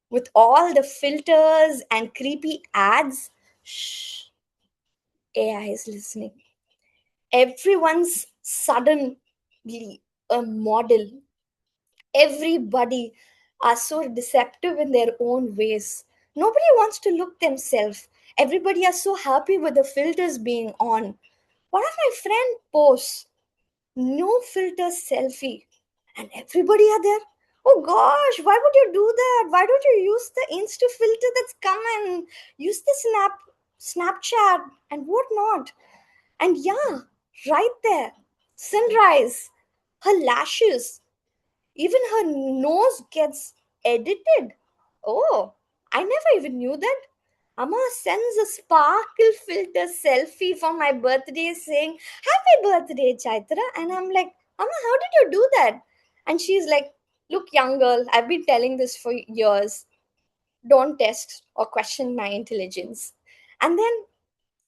with all the filters and creepy ads, shh, AI is listening. Everyone's suddenly a model. Everybody are so deceptive in their own ways. Nobody wants to look themselves. Everybody are so happy with the filters being on. One of my friend posts no filter selfie, and everybody are there. Oh gosh, why would you do that? Why don't you use the Insta filter that's come and use the Snapchat and whatnot? And yeah, right there, sunrise, her lashes, even her nose gets edited. Oh, I never even knew that. Amma sends a sparkle filter selfie for my birthday saying, "Happy birthday, Chaitra." And I'm like, "Amma, how did you do that?" And she's like, "Look, young girl, I've been telling this for years. Don't test or question my intelligence." And then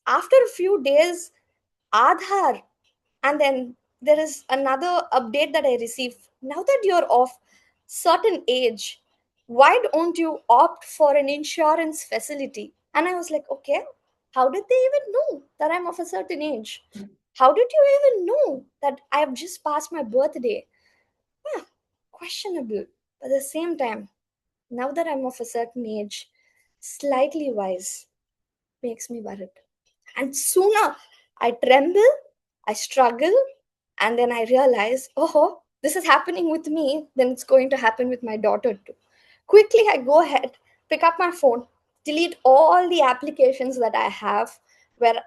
after a few days, Aadhaar, and then there is another update that I received. Now that you're of certain age, why don't you opt for an insurance facility? And I was like, okay, how did they even know that I'm of a certain age? How did you even know that I have just passed my birthday? Yeah, questionable. But at the same time, now that I'm of a certain age, slightly wise, makes me worried. And sooner I tremble, I struggle, and then I realize, oh, this is happening with me, then it's going to happen with my daughter too. Quickly, I go ahead, pick up my phone, delete all the applications that I have where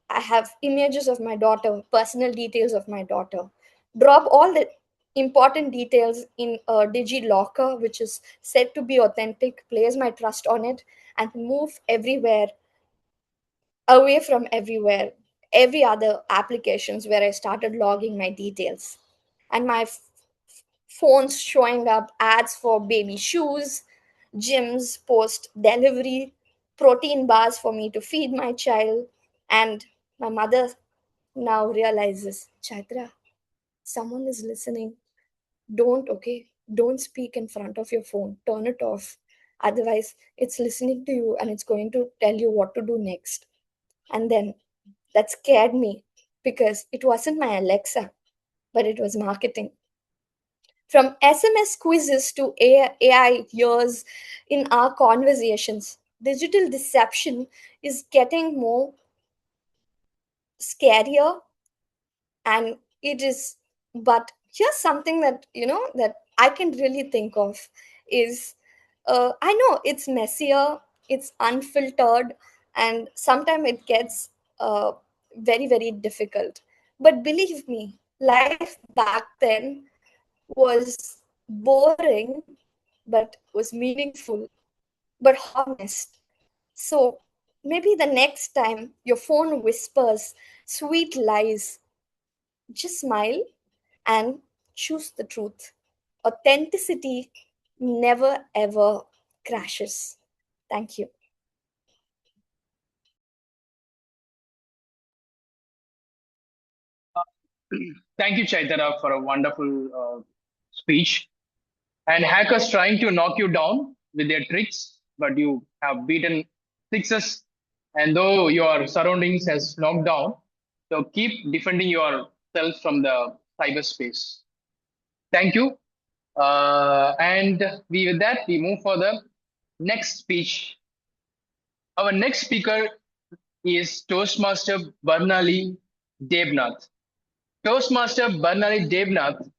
I have images of my daughter, personal details of my daughter, drop all the important details in a DigiLocker, which is said to be authentic, place my trust on it, and move everywhere, away from everywhere, every other applications where I started logging my details. And my phone's showing up ads for baby shoes, gyms post delivery, protein bars for me to feed my child. And my mother now realizes, Chaitra, someone is listening. Don't speak in front of your phone. Turn it off. Otherwise, it's listening to you and it's going to tell you what to do next. And then that scared me because it wasn't my Alexa, but it was marketing. From SMS quizzes to AI years in our conversations, digital deception is getting more scarier, and it is. But here's something that that I can really think of is, I know it's messier, it's unfiltered, and sometimes it gets very, very difficult. But believe me, life back then was boring, but was meaningful, but honest. So maybe the next time your phone whispers sweet lies, just smile and choose the truth. Authenticity never ever crashes. Thank you. Thank you, Chaitara, for a wonderful speech. And hackers trying to knock you down with their tricks, but you have beaten sixes. And though your surroundings has knocked down, so keep defending yourself from the cyberspace. Thank you. With that, we move for the next speech. Our next speaker is Toastmaster Barnali Devnath. Toastmaster Barnali Devnath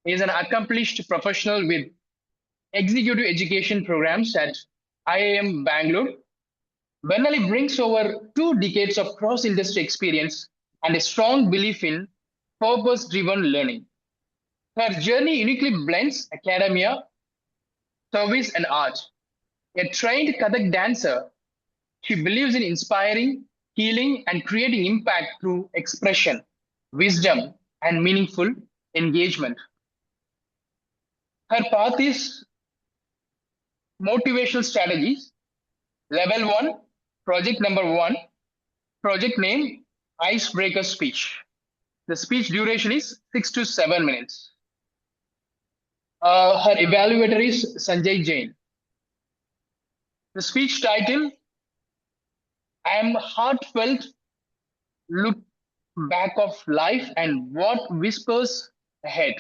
is an accomplished professional with executive education programs at IIM Bangalore. Barnali brings over 2 decades of cross-industry experience and a strong belief in purpose-driven learning. Her journey uniquely blends academia, service, and art. A trained Kathak dancer, she believes in inspiring, healing, and creating impact through expression, wisdom, and meaningful engagement. Her path is motivational strategies. Level 1, project number 1, project name, icebreaker speech. The speech duration is 6 to 7 minutes. Her evaluator is Sanjay Jain. The speech title, I am heartfelt look back of life and what whispers ahead.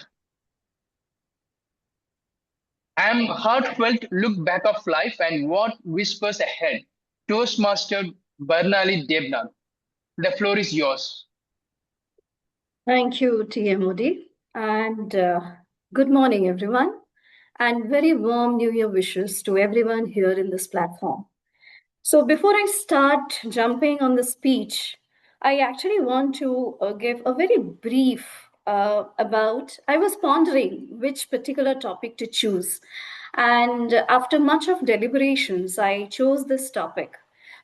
I am heartfelt look back of life and what whispers ahead. Toastmaster Barnali Devnath. The floor is yours. Thank you, T.M. Modi. And good morning, everyone. And very warm New Year wishes to everyone here in this platform. So before I start jumping on the speech, I actually want to give a very brief about, I was pondering which particular topic to choose. And after much of deliberations, I chose this topic.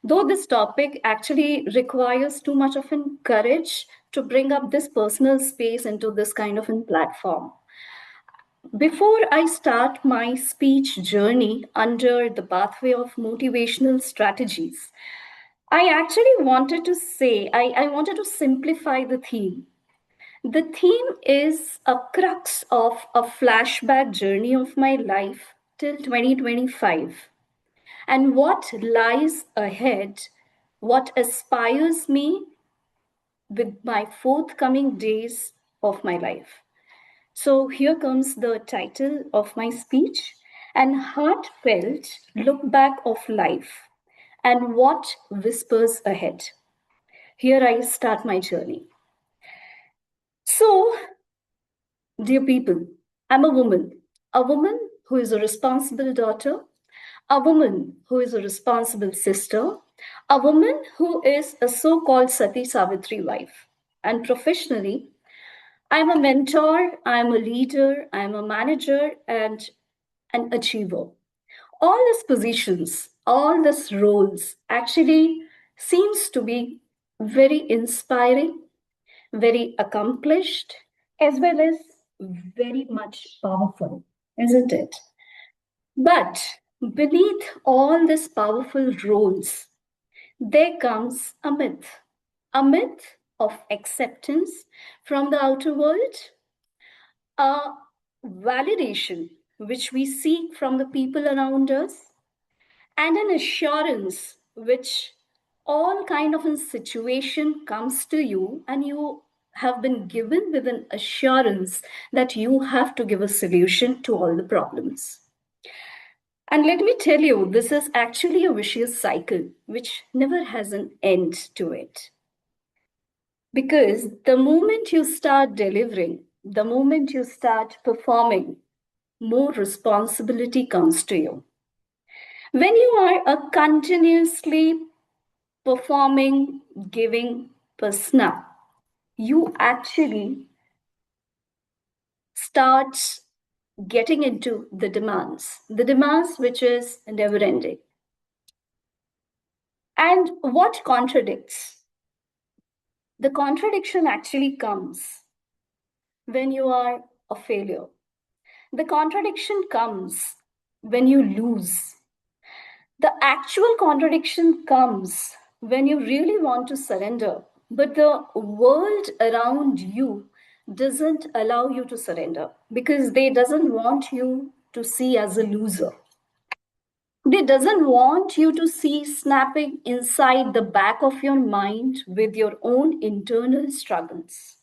Though this topic actually requires too much of courage to bring up this personal space into this kind of a platform. Before I start my speech journey under the pathway of motivational strategies, I actually wanted to say, I wanted to simplify the theme. The theme is a crux of a flashback journey of my life till 2025. And what lies ahead, what aspires me with my forthcoming days of my life. So here comes the title of my speech, An Heartfelt Look Back of Life and What Whispers Ahead. Here I start my journey. So, dear people, I'm a woman who is a responsible daughter, a woman who is a responsible sister, a woman who is a so-called Sati Savitri wife. And professionally, I'm a mentor, I'm a leader, I'm a manager, and an achiever. All these positions, all these roles actually seems to be very inspiring, very accomplished, as well as very much powerful, isn't it? But beneath all these powerful roles, there comes a myth of acceptance from the outer world, a validation which we seek from the people around us, and an assurance which all kind of a situation comes to you and you have been given with an assurance that you have to give a solution to all the problems. And let me tell you, this is actually a vicious cycle which never has an end to it. Because the moment you start delivering, the moment you start performing, more responsibility comes to you. When you are a continuously performing, giving persona, you actually start getting into the demands which is never ending. And what contradicts? The contradiction actually comes when you are a failure. The contradiction comes when you lose. The actual contradiction comes when you really want to surrender, but the world around you doesn't allow you to surrender because they doesn't want you to see as a loser. They doesn't want you to see snapping inside the back of your mind with your own internal struggles.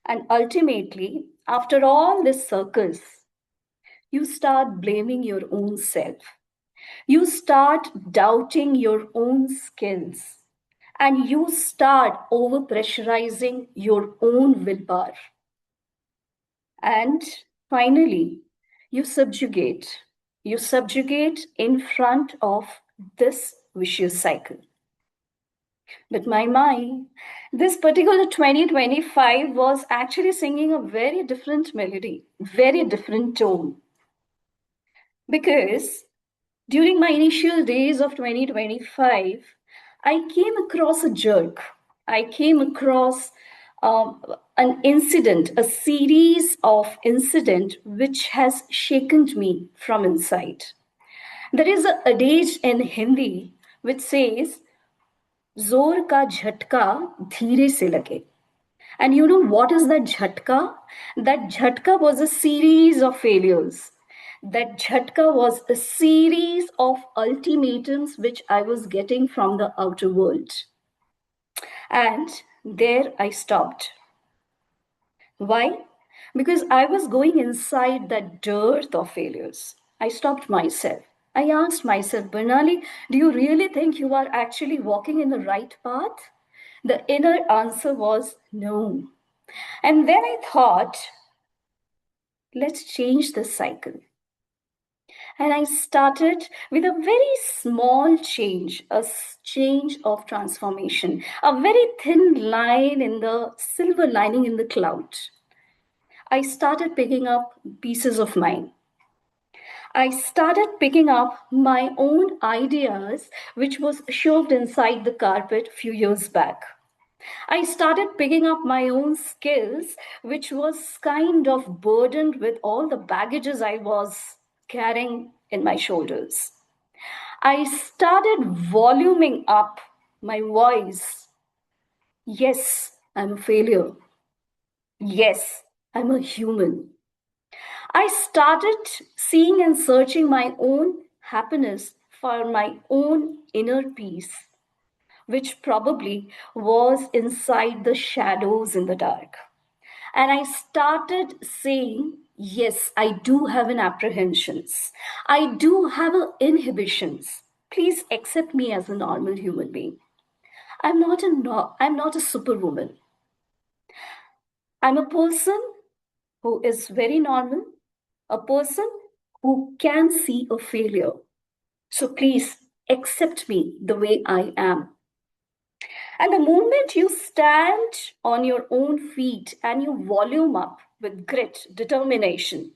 And ultimately, after all this circus, you start blaming your own self. You start doubting your own skills and you start over pressurizing your own willpower. And finally, you subjugate in front of this vicious cycle. But my, this particular 2025 was actually singing a very different melody, very different tone. Because during my initial days of 2025, I came across a jerk. I came across an incident, a series of incidents which has shaken me from inside. There is an adage in Hindi which says, "Zor ka jhatka dheere se lage." And you know what is that jhatka? That jhatka was a series of failures. That jhatka was a series of ultimatums which I was getting from the outer world. And there I stopped. Why? Because I was going inside that dearth of failures. I stopped myself. I asked myself, Bernali, do you really think you are actually walking in the right path? The inner answer was no. And then I thought, let's change the cycle. And I started with a very small change, a change of transformation, a very thin line in the silver lining in the cloud. I started picking up pieces of mine. I started picking up my own ideas, which was shoved inside the carpet a few years back. I started picking up my own skills, which was kind of burdened with all the baggages I was carrying in my shoulders. I started voluming up my voice. Yes, I'm a failure. Yes, I'm a human. I started seeing and searching my own happiness for my own inner peace, which probably was inside the shadows in the dark. And I started saying, yes, I do have an apprehensions. I do have a inhibitions. Please accept me as a normal human being. I'm not a superwoman. I'm a person who is very normal, a person who can see a failure. So please accept me the way I am. And the moment you stand on your own feet and you volume up with grit, determination,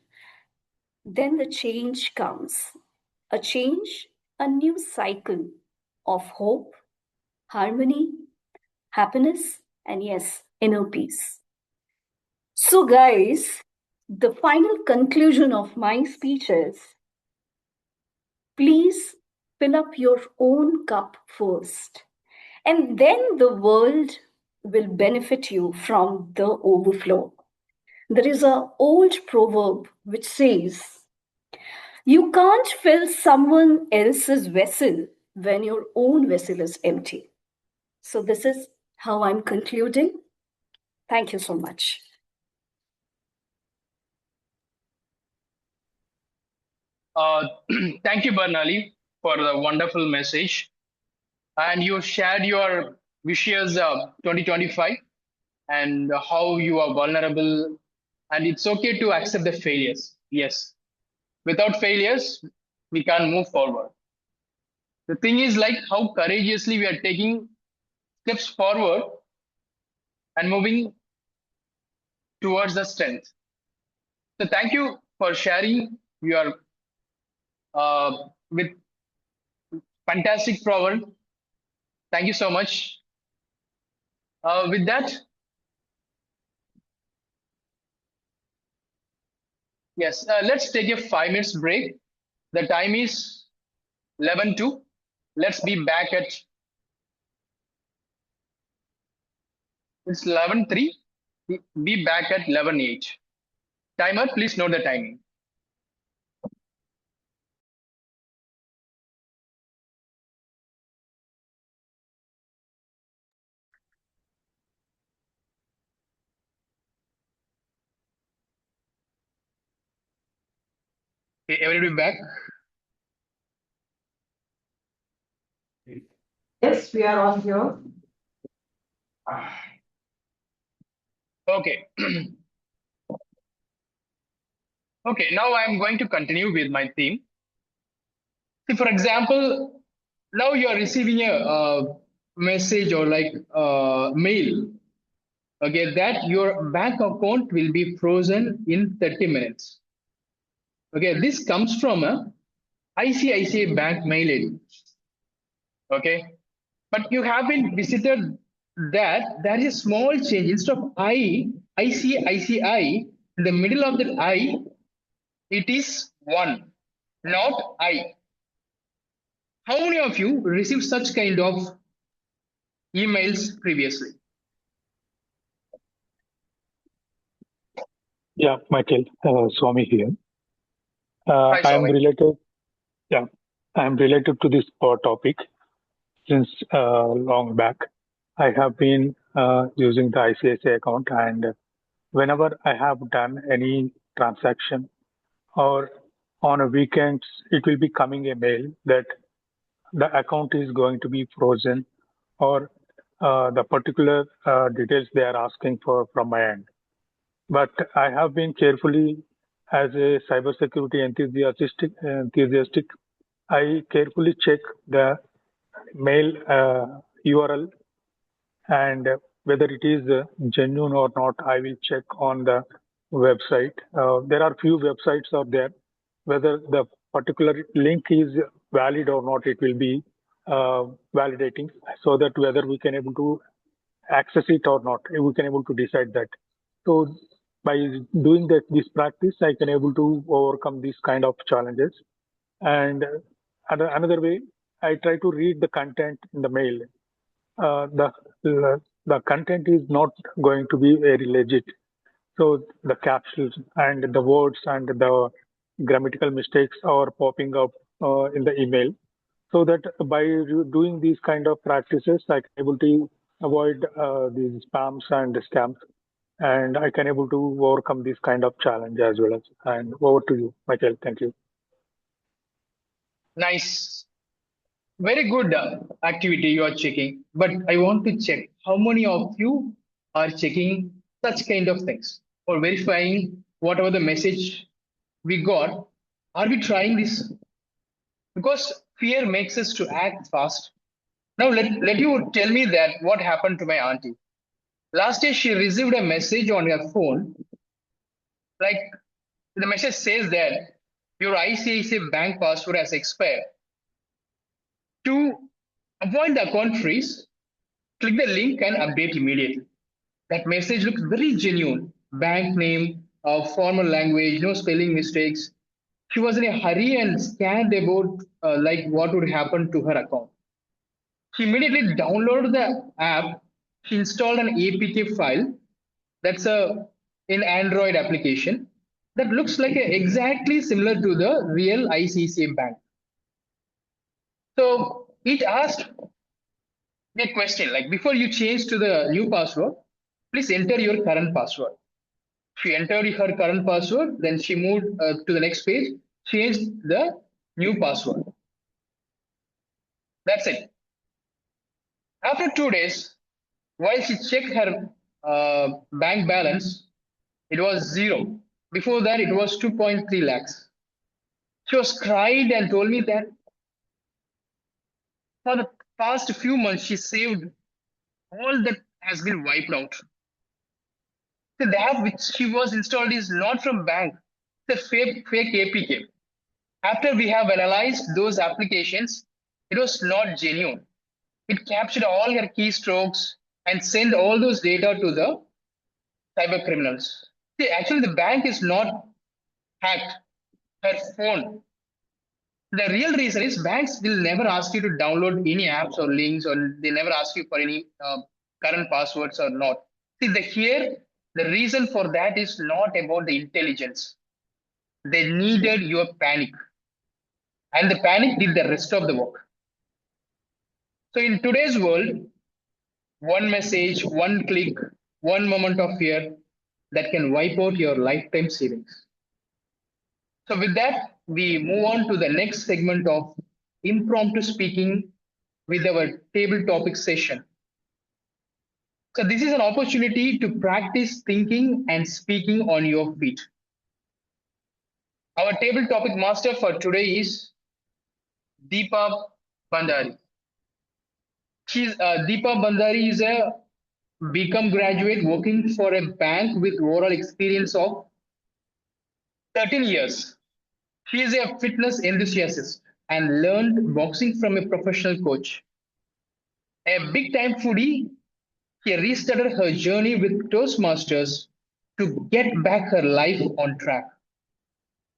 then the change comes. A change, a new cycle of hope, harmony, happiness, and yes, inner peace. So, guys, the final conclusion of my speech is please fill up your own cup first, and then the world will benefit you from the overflow. There is an old proverb which says, you can't fill someone else's vessel when your own vessel is empty. So, this is how I'm concluding. Thank you so much. Thank you, Bernali, for the wonderful message. And you shared your wishes 2025 and how you are vulnerable. And it's okay to accept the failures. Yes. Without failures, we can't move forward. The thing is like how courageously we are taking steps forward and moving towards the strength. So thank you for sharing your with fantastic proverb. Thank you so much. With that, yes, let's take a 5 minutes break. The time is 11:02. Let's be back at it's 11:03. Be back at 11:08. Timer, please note the timing. Okay, everybody back. Yes, we are all here. Okay. Okay, now I am going to continue with my theme. See, for example, now you are receiving a message or like mail. Okay, that your bank account will be frozen in 30 minutes. Okay, this comes from a ICICI Bank mail ID. Okay, but you haven't visited that. There is a small change. Instead of ICICI, in the middle of that I, it is 1, not I. How many of you received such kind of emails previously? Yeah, Michael, Swami here. Hi, I am Swami. related. Yeah, I am related to this topic since long back. I have been using the ICICI account, and whenever I have done any transaction or on a weekends, it will be coming a mail that the account is going to be frozen or the particular details they are asking for from my end. But I have been carefully, as a cybersecurity enthusiastic, I carefully check the mail URL and whether it is genuine or not. I will check on the website. There are few websites out there. Whether the particular link is valid or not, it will be validating, so that whether we can able to access it or not, we can able to decide that. So by doing this practice, I can able to overcome these kind of challenges. And another way, I try to read the content in the mail. The content is not going to be very legit. So the captions and the words and the grammatical mistakes are popping up in the email. So that by doing these kind of practices, I can able to avoid these spams and scams, and I can able to overcome this kind of challenge as well. And over to you, Michael. Thank you. Nice. Very good activity you are checking. But I want to check how many of you are checking such kind of things or verifying whatever the message we got. Are we trying this? Because fear makes us to act fast. Now let you tell me that what happened to my auntie. Last year she received a message on her phone, like the message says that your ICICI bank password has expired. To avoid the account freeze, click the link and update immediately. That message looks very genuine. Bank name, formal language, no spelling mistakes. She was in a hurry and scared about like what would happen to her account. She immediately downloaded the app. She installed an APK file. That's a in Android application that looks like exactly similar to the real ICICI bank. So it asked a question like before you change to the new password, please enter your current password. She entered her current password, then she moved to the next page, changed the new password. That's it. After 2 days, while she checked her bank balance, it was zero. Before that, it was 2.3 lakhs. She was cried and told me that for the past few months, she saved all that has been wiped out. The app which she was installed is not from bank. It's a fake APK. After we have analyzed those applications, it was not genuine. It captured all her keystrokes and sent all those data to the cyber criminals. See, actually, the bank is not hacked. Her phone. The real reason is banks will never ask you to download any apps or links, or they never ask you for any current passwords or not. See, the reason for that is not about the intelligence. They needed your panic, and the panic did the rest of the work. So, in today's world, one message, one click, one moment of fear that can wipe out your lifetime savings. So, with that, we move on to the next segment of impromptu speaking with our table topic session. So, this is an opportunity to practice thinking and speaking on your feet. Our table topic master for today is Deepa Bandari. Deepa Bandari is a BCom graduate working for a bank with overall experience of 13 years. She is a fitness enthusiast and learned boxing from a professional coach. A big time foodie, she restarted her journey with Toastmasters to get back her life on track.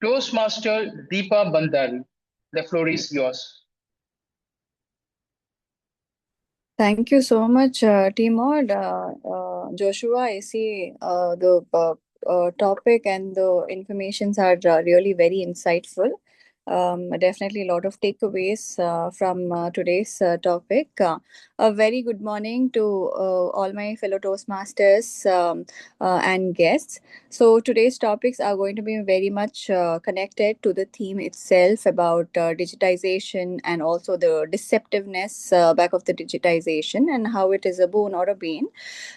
Toastmaster Deepa Bandari, the floor is yours. Thank you so much, Timod. Joshua, I see the topic and the informations are really very insightful. Definitely a lot of takeaways from today's topic. A very good morning to all my fellow Toastmasters and guests. So today's topics are going to be very much connected to the theme itself about digitization and also the deceptiveness back of the digitization and how it is a boon or a bane.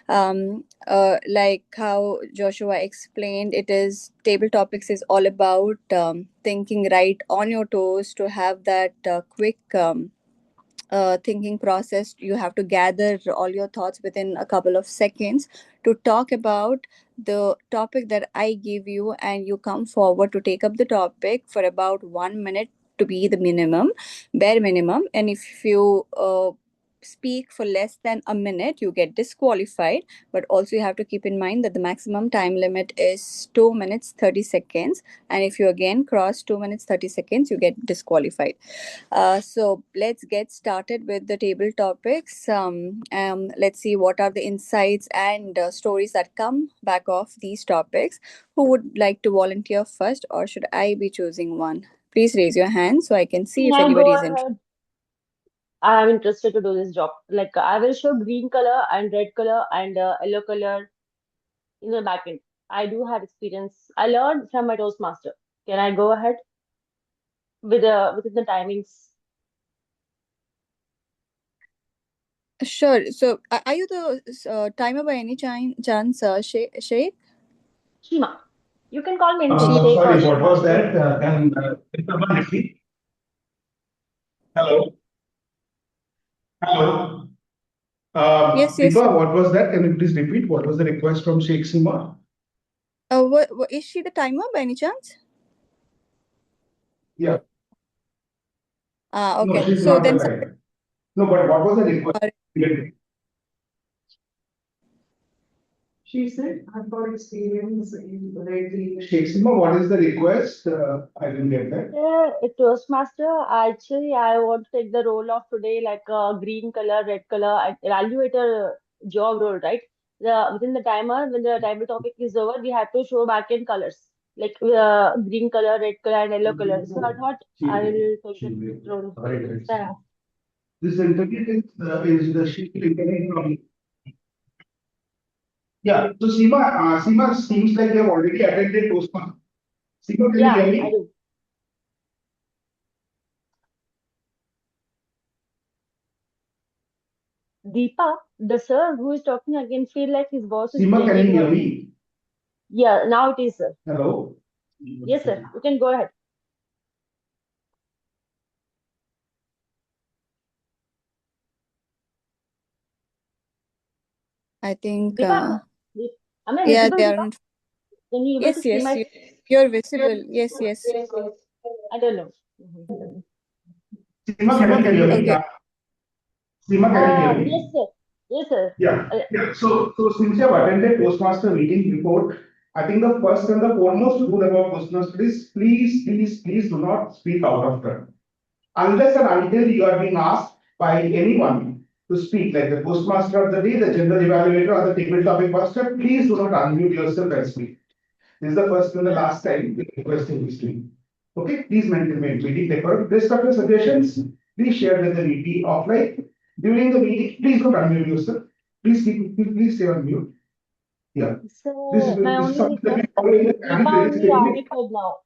Like how Joshua explained, it is table topics is all about thinking right on your toes to have that quick thinking process. You have to gather all your thoughts within a couple of seconds to talk about the topic that I give you, and you come forward to take up the topic for about 1 minute to be the minimum, bare minimum. And if you speak for less than a minute, you get disqualified. But also, you have to keep in mind that the maximum time limit is 2 minutes 30 seconds. And if you again cross 2 minutes 30 seconds, you get disqualified. So let's get started with the table topics. Let's see what are the insights and stories that come back of these topics. Who would like to volunteer first, or should I be choosing one? Please raise your hand so I can see if Can I go anybody is interested. ahead? I am interested to do this job. Like I will show green color and red color and yellow color in the back end. I do have experience. I learned from my Toastmaster. Can I go ahead with within the timings? Sure. So, are you the timer by any chance, Sheikh? Shima. You can call me anything, Sheikh or Sorry, what Shima. was that? Can someone repeat? Hello? Hello? Yes, yes. Deepa, what was that? Can you please repeat? What was the request from Sheikh Sima? What, is she the timer by any chance? Yeah. No, Okay. she's So not the then, time. No, but what was the request? She said, I've got experience in reading. Sheikh Sima, what is the request? I didn't get that. A Toastmaster, actually, I want to take the role of today, like green color, red color, and evaluate a job role, right? Within the timer, when the timer topic is over, we have to show back in colors, like green color, red color, and yellow color. So I thought I will take the role. Yeah. This interview is the Sheikh interview from. Yeah, so Seema seems like you have already attended Toastmasters. Seema, can you Yeah, hear I me? do. Deepa, the sir who is talking again feel like his voice is Seema, can you breaking hear or me? yeah, now it is, sir. Hello? Yes, sir. You can go ahead. I think, Deepa, am I yeah, visible, they Deepa? are. Can you able to Yes, see yes, my? you're visible. Yes, yes. I don't know. Seema, can you hear me? Okay. Seema, can you hear Yes, me? sir. Yes, sir. Yeah. So since you have attended Toastmaster meeting before, I think the first and the foremost rule about Toastmaster is please do not speak out of turn. Unless and until you are being asked by anyone to speak, like the Toastmaster of the day, the general evaluator, or the table topic master, please do not unmute yourself and speak. This is the first and the last time we request in history. Okay, please maintain meeting decorum. Rest of your suggestions, please share with the VP offline. During the meeting, please don't unmute yourself. Please stay on mute. Yeah. So my This is only something that we request, follow in the Deepa very only strictly. added now.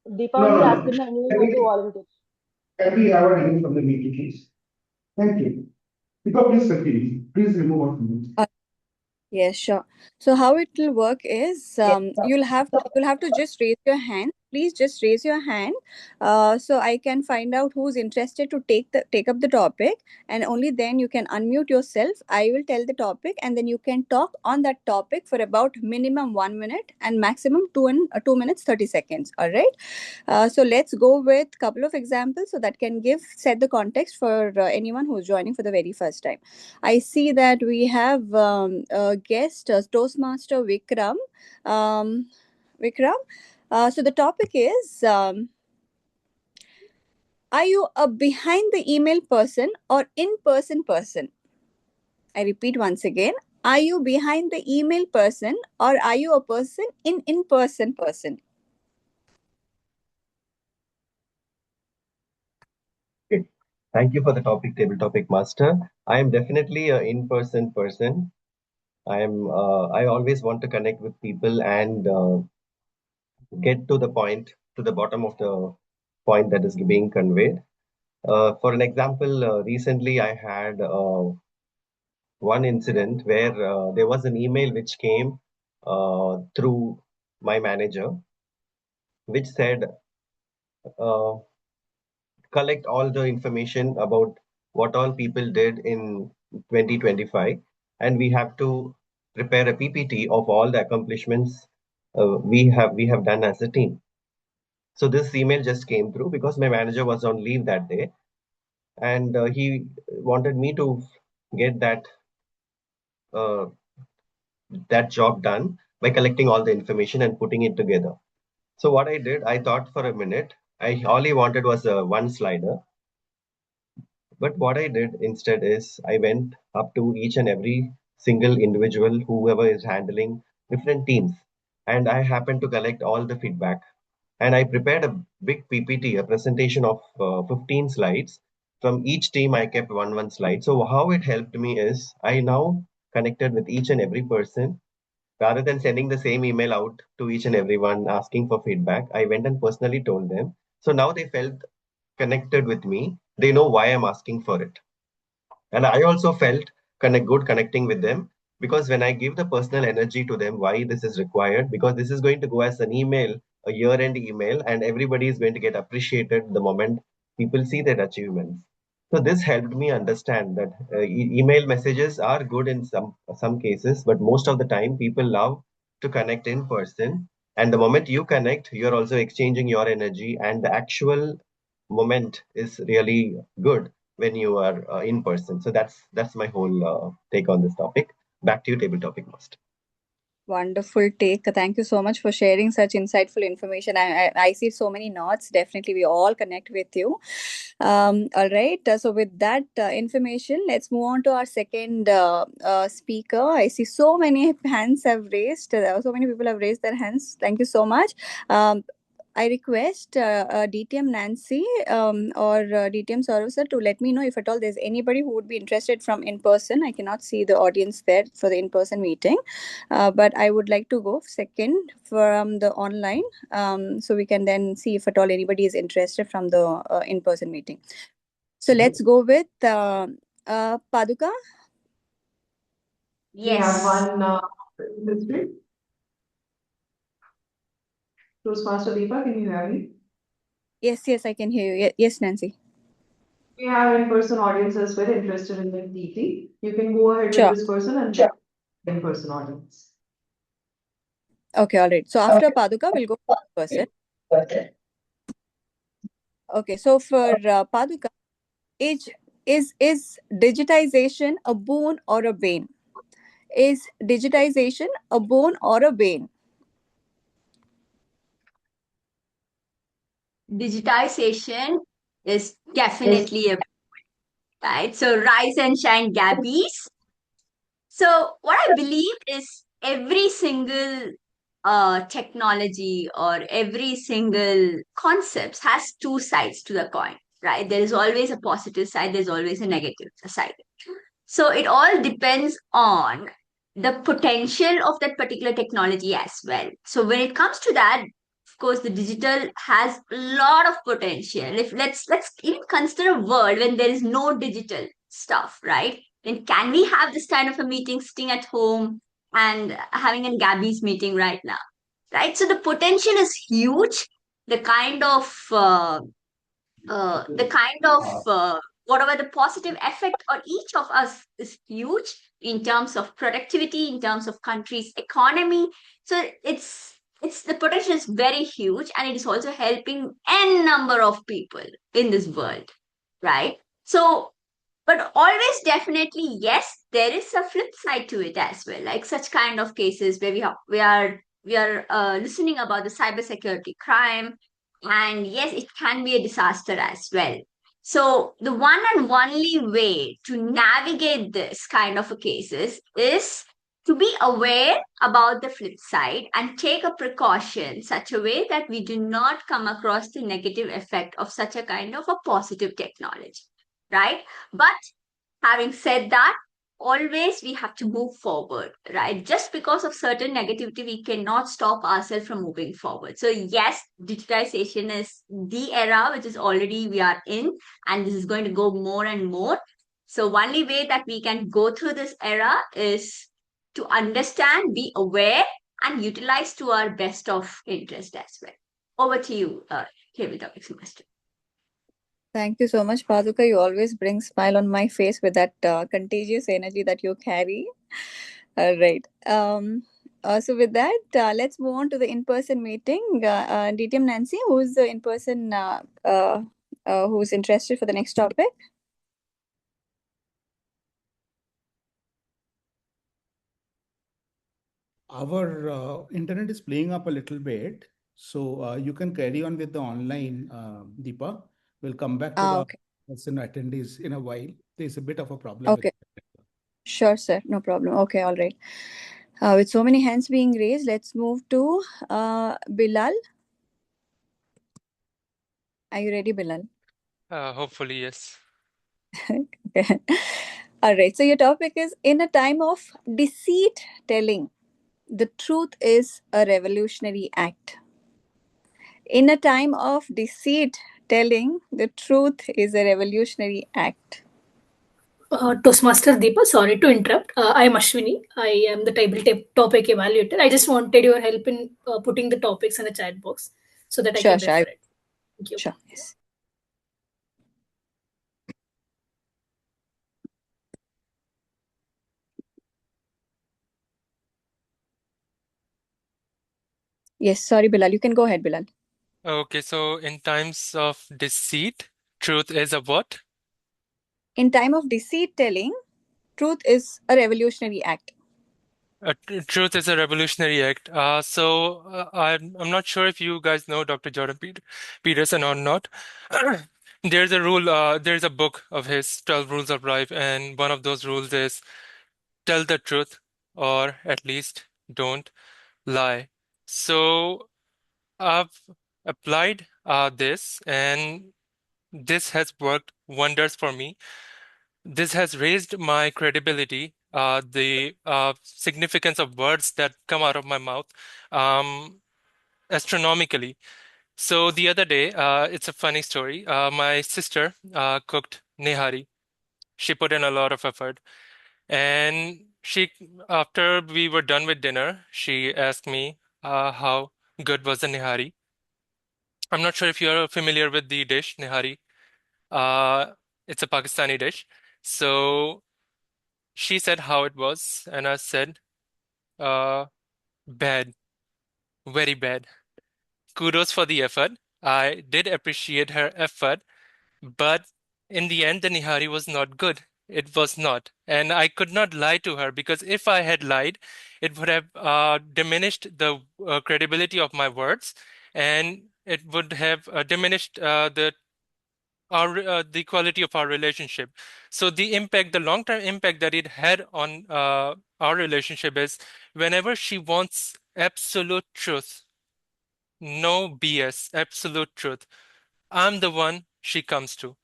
Deepa No, only no, asked no. me anyone want to volunteer. Can we have a name from the meeting, please? Thank you. Deepa, please continue. Please remove her from it. Yes, sure. So how it will work is you'll have to just raise your hand. Please just raise your hand, so I can find out who's interested to take up the topic, and only then you can unmute yourself. I will tell the topic, and then you can talk on that topic for about minimum 1 minute and maximum 2 minutes 30 seconds. All right. So let's go with couple of examples so that can set the context for anyone who's joining for the very first time. I see that we have a guest, Toastmaster Vikram. Vikram. So the topic is: are you a behind the email person or in person person? I repeat once again: are you behind the email person or are you a person in person person? Thank you for the topic, table topic master. I am definitely a in-person person. I always want to connect with people and get to the point, to the bottom of the point that is being conveyed. For an example, recently I had one incident where there was an email which came through my manager, which said, collect all the information about what all people did in 2025, and we have to prepare a PPT of all the accomplishments we have done as a team. So this email just came through because my manager was on leave that day, and he wanted me to get uh, that job done by collecting all the information and putting it together. So what I did, I thought for a minute. I all he wanted was a one slider. But what I did instead is I went up to each and every single individual, whoever is handling different teams, and I happened to collect all the feedback. And I prepared a big PPT, a presentation of 15 slides. From each team, I kept one slide. So how it helped me is I now connected with each and every person. Rather than sending the same email out to each and everyone asking for feedback, I went and personally told them. So now they felt connected with me. They know why I'm asking for it. And I also felt good connecting with them, because when I give the personal energy to them, why this is required, because this is going to go as an email, a year-end email, and everybody is going to get appreciated the moment people see their achievements. So this helped me understand that email messages are good in some cases, but most of the time people love to connect in person. And the moment you connect, you're also exchanging your energy, and the actual moment is really good when you are in person. So that's my whole take on this topic. Back to you, table topic master. Wonderful take. Thank you so much for sharing such insightful information. I see so many nods. Definitely, we all connect with you. All right. So, with that information, let's move on to our second speaker. I see so many hands have raised. So many people have raised their hands. Thank you so much. I request DTM Nancy or DTM Saurav to let me know if at all there's anybody who would be interested from in person. I cannot see the audience there for the in-person meeting, but I would like to go second from the online, so we can then see if at all anybody is interested from the in-person meeting. So let's go with Paduka. We have one industry. Toastmaster Deepa, can you hear me? Yes, I can hear you. Yes, Nancy. We have in-person audience as well interested in the TT. You can go ahead Sure. with this person and check in-person audience. Okay, all right. So after Paduka, we'll go to person. Okay, so for Paduka, is digitization a boon or a bane? Is digitization a boon or a bane? Digitization is definitely a right. So rise and shine, Gabbys. So what I believe is every single technology or every single concept has two sides to the coin, right? There is always a positive side, there's always a negative side. So it all depends on the potential of that particular technology as well. So when it comes to that, of course, the digital has a lot of potential. If let's even consider a world when there is no digital stuff, right? Then can we have this kind of a meeting sitting at home and having a Gabby's meeting right now, right? So the potential is huge. The kind of whatever the positive effect on each of us is huge in terms of productivity, in terms of country's economy. So it's the potential is very huge, and it is also helping n number of people in this world, right? So but always definitely yes, there is a flip side to it as well, like such kind of cases where we are listening about the cybersecurity crime, and yes, it can be a disaster as well. So the one and only way to navigate this kind of a cases is to be aware about the flip side and take a precaution such a way that we do not come across the negative effect of such a kind of a positive technology, right? But having said that, always we have to move forward, right? Just because of certain negativity, we cannot stop ourselves from moving forward. So yes, digitization is the era which is already we are in, and this is going to go more and more. So only way that we can go through this era is to understand, be aware, and utilize to our best of interest as well. Over to you, Kevin Topics Master. Thank you so much, Paduka. You always bring smile on my face with that contagious energy that you carry. All right. So with that, let's move on to the in-person meeting. DTM Nancy, who's the in-person who's interested for the next topic? Our internet is playing up a little bit, so you can carry on with the online, Deepa. We'll come back to the Okay. person attendees in a while. There's a bit of a problem Okay. with Sure, sir. No problem. Okay, all right. With so many hands being raised, let's move to Bilal. Are you ready, Bilal? Hopefully, yes. Okay. All right. So your topic is in a time of deceit telling, the truth is a revolutionary act. In a time of deceit telling, the truth is a revolutionary act. Toastmaster Deepa, sorry to interrupt. I am Ashwini. I am the topic evaluator. I just wanted your help in putting the topics in the chat box so that I Sure, can sure. refer it. Thank you. Sure. Yes. Yes, sorry, Bilal. You can go ahead, Bilal. Okay, so in times of deceit, truth is a what? In time of deceit telling, truth is a revolutionary act. Truth is a revolutionary act. I'm not sure if you guys know Dr. Jordan Peterson or not. There's a rule, there's a book of his, 12 Rules of Life, and one of those rules is tell the truth or at least don't lie. So I've applied this, and this has worked wonders for me. This has raised my credibility, the significance of words that come out of my mouth, astronomically. So the other day, it's a funny story. My sister cooked nihari. She put in a lot of effort, and after we were done with dinner, she asked me how good was the nihari. I'm not sure if you're familiar with the dish nihari. Uh, it's a Pakistani dish. So she said how it was, and I said, bad, very bad. Kudos for the effort. I did appreciate her effort, but in the end, the nihari was not good. It was not. And I could not lie to her because if I had lied, it would have diminished the credibility of my words, and it would have diminished the quality of our relationship. So the impact, the long-term impact that it had on our relationship is whenever she wants absolute truth, no BS, absolute truth, I'm the one she comes to.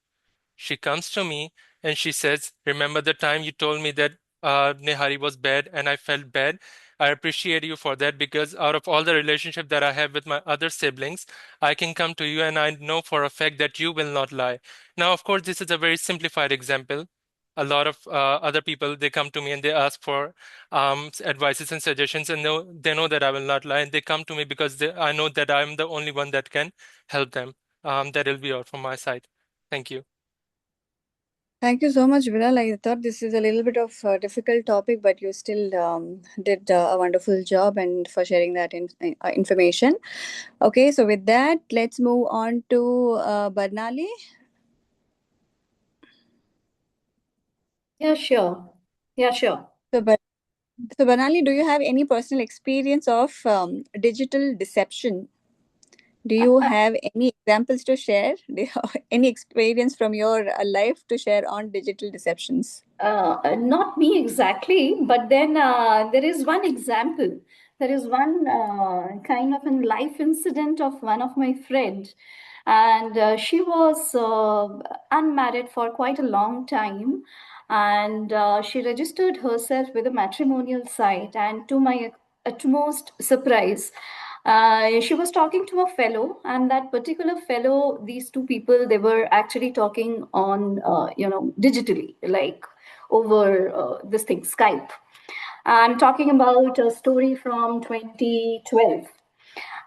She comes to me and she says, remember the time you told me that Nihari was bad and I felt bad? I appreciate you for that because out of all the relationship that I have with my other siblings, I can come to you and I know for a fact that you will not lie. Now, of course, this is a very simplified example. A lot of other people, they come to me and they ask for advices and suggestions, and they know that I will not lie, and they come to me because I know that I'm the only one that can help them. That will be all from my side. Thank you. Thank you so much, Bilal. I thought this is a little bit of a difficult topic, but you still did a wonderful job and for sharing that information. Okay, so with that, let's move on to Barnali. Yeah, sure. Yeah, sure. So, Barnali, do you have any personal experience of digital deception? Do you have any examples to share? Do you have any experience from your life to share on digital deceptions? Not me exactly, but then there is one example. There is one kind of a life incident of one of my friend, and she was unmarried for quite a long time, and she registered herself with a matrimonial site, and to my utmost surprise, she was talking to a fellow, and that particular fellow, these two people, they were actually talking on digitally, like over this thing, Skype. I'm talking about a story from 2012.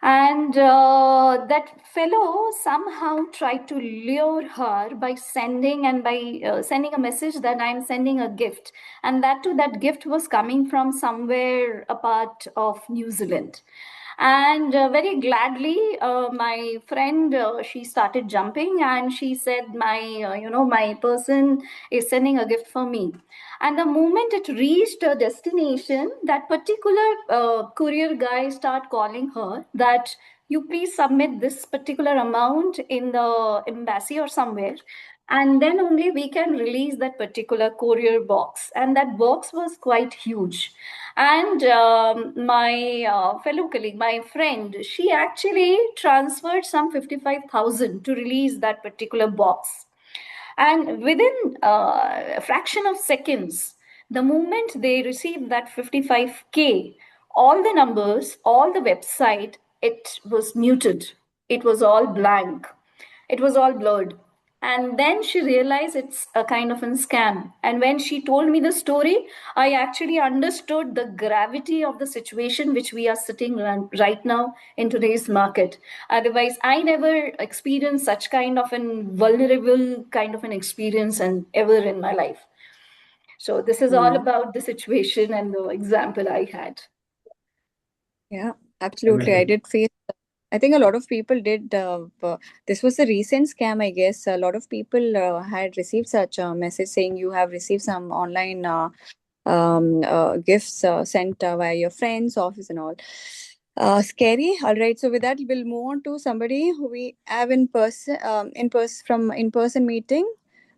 And that fellow somehow tried to lure her by sending a message that I'm sending a gift, and that too, that gift was coming from somewhere a part of New Zealand. And very gladly, my friend, she started jumping, and she said, my person is sending a gift for me. And the moment it reached a destination, that particular courier guy start calling her that you please submit this particular amount in the embassy or somewhere, and then only we can release that particular courier box. And that box was quite huge. And my fellow colleague, my friend, she actually transferred some 55,000 to release that particular box. And within a fraction of seconds, the moment they received that 55K, all the numbers, all the website, it was muted. It was all blank. It was all blurred. And then she realized it's a kind of a scam. And when she told me the story, I actually understood the gravity of the situation which we are sitting right now in today's market. Otherwise, I never experienced such kind of an vulnerable kind of an experience and ever in my life. So this is all about the situation and the example I had. Yeah, absolutely. I did feel. I think a lot of people did. This was a recent scam, I guess. A lot of people had received such a message saying you have received some online gifts sent via your friends, office, and all. Scary. All right. So with that, we'll move on to somebody who we have in person, from in-person meeting.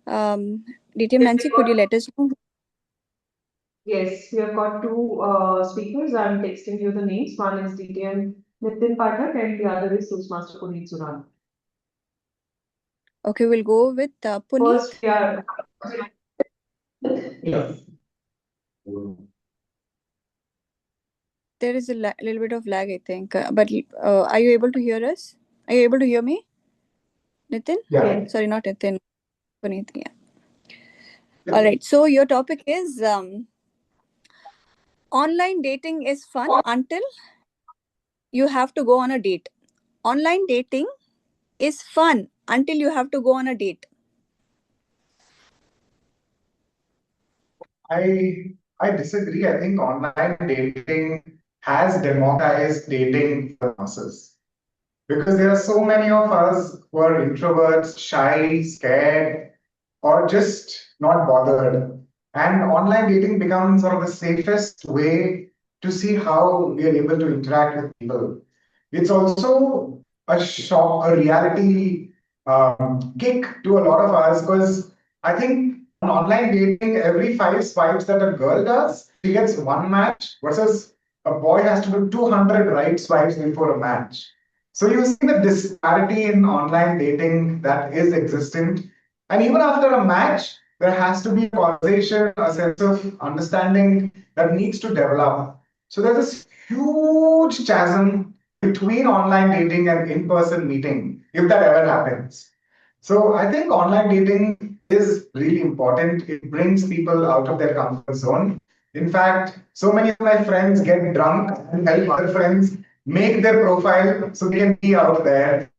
DTM Nancy, could you let us know? Yes, we have got two speakers. I'm texting you the names. One is DTM Nitin Pathak and the other is Toastmaster Puneet Suran. Okay, we'll go with Puneet. First, we are. Yeah. There is a little bit of lag, I think. But are you able to hear us? Are you able to hear me, Nitin? Yeah. Sorry, not Nitin. Puneet. Yeah. All right. So your topic is online dating is fun until you have to go on a date. Online dating is fun until you have to go on a date. I disagree. I think online dating has democratized dating for the masses. Because there are so many of us who are introverts, shy, scared, or just not bothered. And online dating becomes sort of the safest way to see how we are able to interact with people. It's also a reality kick to a lot of us because I think on online dating, every 5 swipes that a girl does, she gets one match versus a boy has to do 200 right swipes before a match. So you see the disparity in online dating that is existent. And even after a match, there has to be a conversation, a sense of understanding that needs to develop. So there's this huge chasm between online dating and in-person meeting, if that ever happens. So I think online dating is really important. It brings people out of their comfort zone. In fact, so many of my friends get drunk and help other friends make their profile so they can be out there.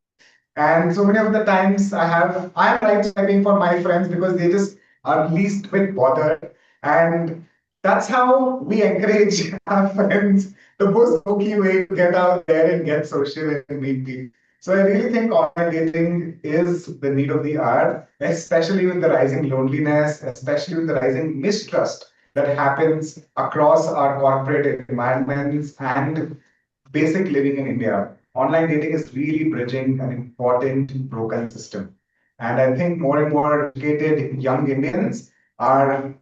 And so many of the times I'm right swiping for my friends because they just are least bit bothered. And that's how we encourage our friends the most spooky way to get out there and get social and meet people. So I really think online dating is the need of the hour, especially with the rising loneliness, especially with the rising mistrust that happens across our corporate environments and basic living in India. Online dating is really bridging an important broken system. And I think more and more educated young Indians are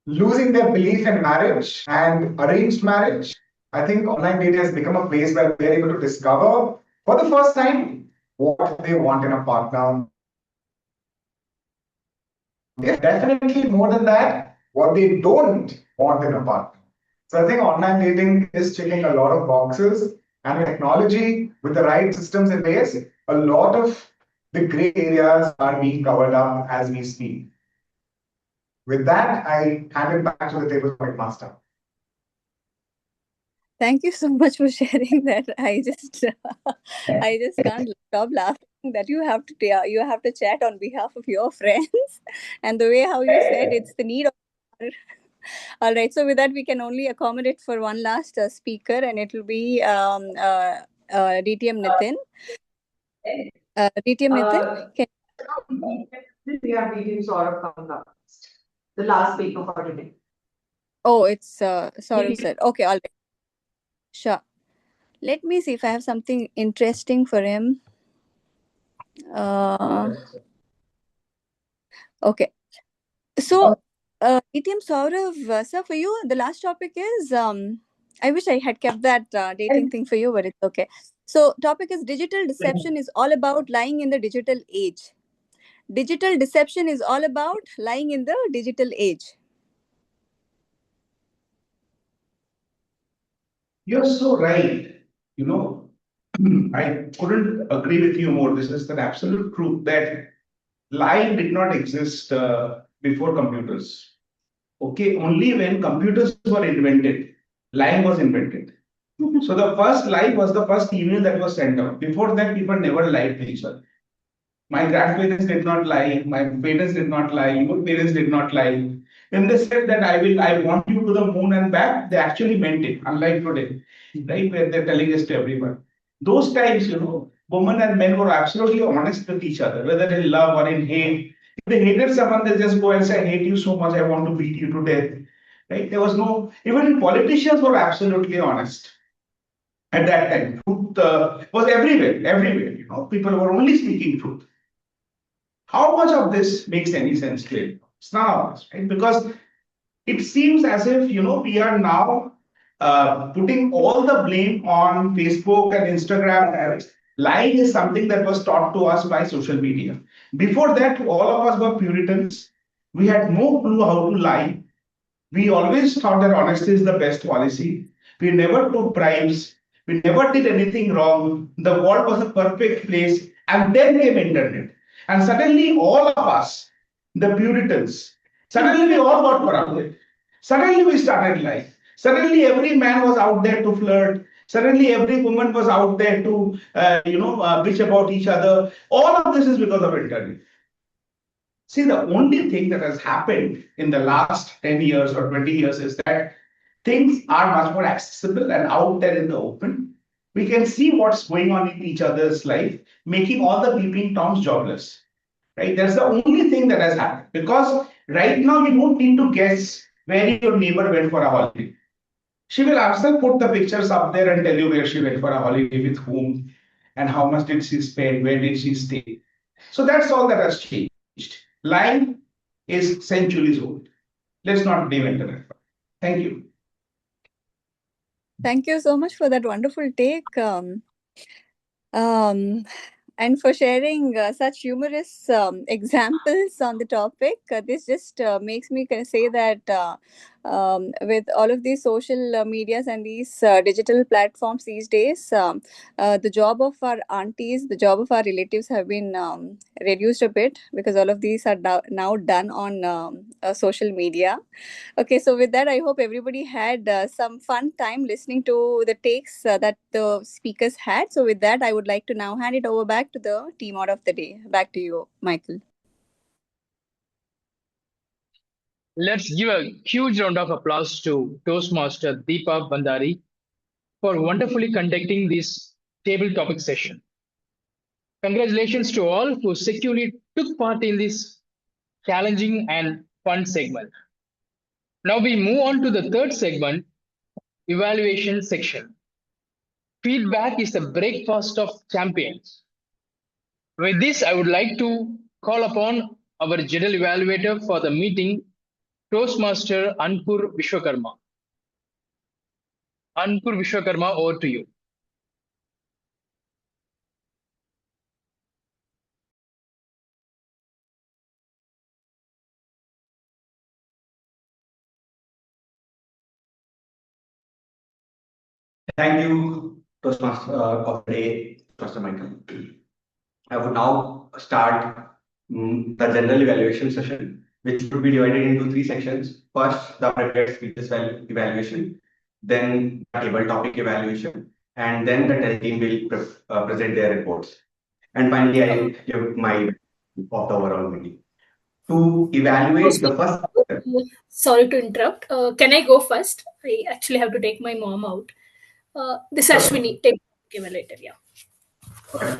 losing their belief in marriage and arranged marriage. I think online dating has become a place where they're able to discover for the first time what they want in a partner. Definitely more than that, what they don't want in a partner. So I think online dating is checking a lot of boxes, and with technology, with the right systems in place, a lot of the gray areas are being covered up as we speak. With that, I hand it back to the table point master. Thank you so much for sharing that. I just can't stop laughing that you have to chat on behalf of your friends, and the way how you said it's the need of. All right. So with that, we can only accommodate for one last speaker, and it will be DTM Nitin. DTM Nitin, can We have meetings sort of coming up. The last speaker for today. Oh, it's Saurav sir. Okay, all right. Sure. Let me see if I have something interesting for him. Okay. So, ATM Saurav, sir, for you, the last topic is I wish I had kept that dating thing for you, but it's okay. So, topic is digital deception is all about lying in the digital age. Digital deception is all about lying in the digital age. You're so right. You know, I couldn't agree with you more. This is the absolute truth that lying did not exist before computers. Okay, only when computers were invented, lying was invented. So the first lie was the first email that was sent out. Before that, people never lied to each other. My grandparents did not lie. My parents did not lie. Your parents did not lie. When they said that I want you to the moon and back, they actually meant it. Unlike today, right, where they're telling this to everyone. Those times, women and men were absolutely honest with each other, whether in love or in hate. If they hated someone, they just go and say, "I hate you so much, I want to beat you to death." Right? There was no. Even politicians were absolutely honest at that time. Truth was everywhere, everywhere. People were only speaking truth. How much of this makes any sense today? It's none of this, right? Because it seems as if we are now putting all the blame on Facebook and Instagram. And lying is something that was taught to us by social media. Before that, all of us were Puritans. We had no clue how to lie. We always thought that honesty is the best policy. We never took bribes. We never did anything wrong. The world was a perfect place. And then came internet. And suddenly all of us, the Puritans, suddenly we all got corrupted. Suddenly we started lying. Suddenly every man was out there to flirt. Suddenly every woman was out there to, bitch about each other. All of this is because of internet. See, the only thing that has happened in the last 10 years or 20 years is that things are much more accessible and out there in the open. We can see what's going on in each other's life, making all the peeping toms jobless. Right? That's the only thing that has happened. Because right now you don't need to guess where your neighbor went for a holiday. She will herself put the pictures up there and tell you where she went for a holiday, with whom, and how much did she spend, where did she stay. So that's all that has changed. Lying is centuries old. Let's not blame internet. Thank you. Thank you so much for that wonderful take. And for sharing such humorous examples on the topic. This just makes me kind of say that with all of these social medias and these digital platforms these days, the job of our aunties, the job of our relatives have been reduced a bit because all of these are now done on social media. Okay, so with that, I hope everybody had some fun time listening to the takes that the speakers had. So with that, I would like to now hand it over back to the team out of the day. Back to you, Michael. Let's give a huge round of applause to Toastmaster Deepa Bandari for wonderfully conducting this table topic session. Congratulations to all who securely took part in this challenging and fun segment. Now we move on to the third segment, evaluation section. Feedback is the breakfast of champions. With this, I would like to call upon our general evaluator for the meeting, Toastmaster Ankur Vishwakarma. Ankur Vishwakarma, over to you. Thank you, Toastmaster of the day, Toastmaster Michael. I would now start the general evaluation session, which would be divided into three sections. First, the prepared speeches evaluation. then table topic evaluation, and then the team will present their reports. And finally, I give my of the overall meeting. To evaluate the first. Sorry to interrupt. Can I go first? I actually have to take my mom out. This Ashwini, take later. Yeah. Okay.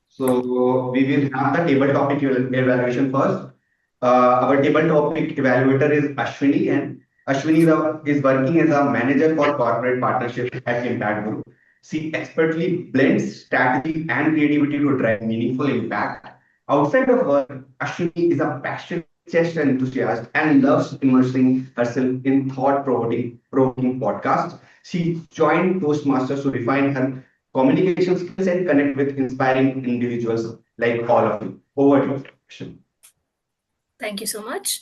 So we will have the table topic evaluation first. Our table topic evaluator is Ashwini, and Ashwini is working as a manager for corporate partnership at Impact Group. She expertly blends strategy and creativity to drive meaningful impact. Outside of work, Ashwini is a passionate chess enthusiast and loves immersing herself in thought-provoking podcasts. She joined Toastmasters to refine her communication skills and connect with inspiring individuals like all of you. Over to you, Ashwini. Thank you so much.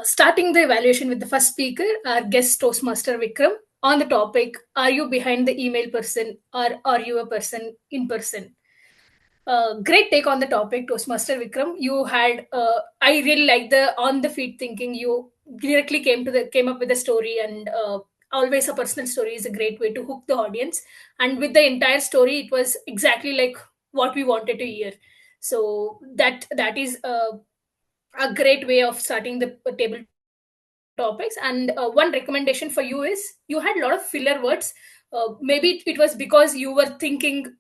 Starting the evaluation with the first speaker, our guest Toastmaster Vikram, on the topic, are you behind the email person or are you a person in person? Great take on the topic, Toastmaster Vikram. You had, I really like the on the feet thinking. You directly came up with a story, and always a personal story is a great way to hook the audience. And with the entire story, it was exactly like what we wanted to hear. So that is a great way of starting the table topics. And one recommendation for you is you had a lot of filler words. Maybe it was because you were thinking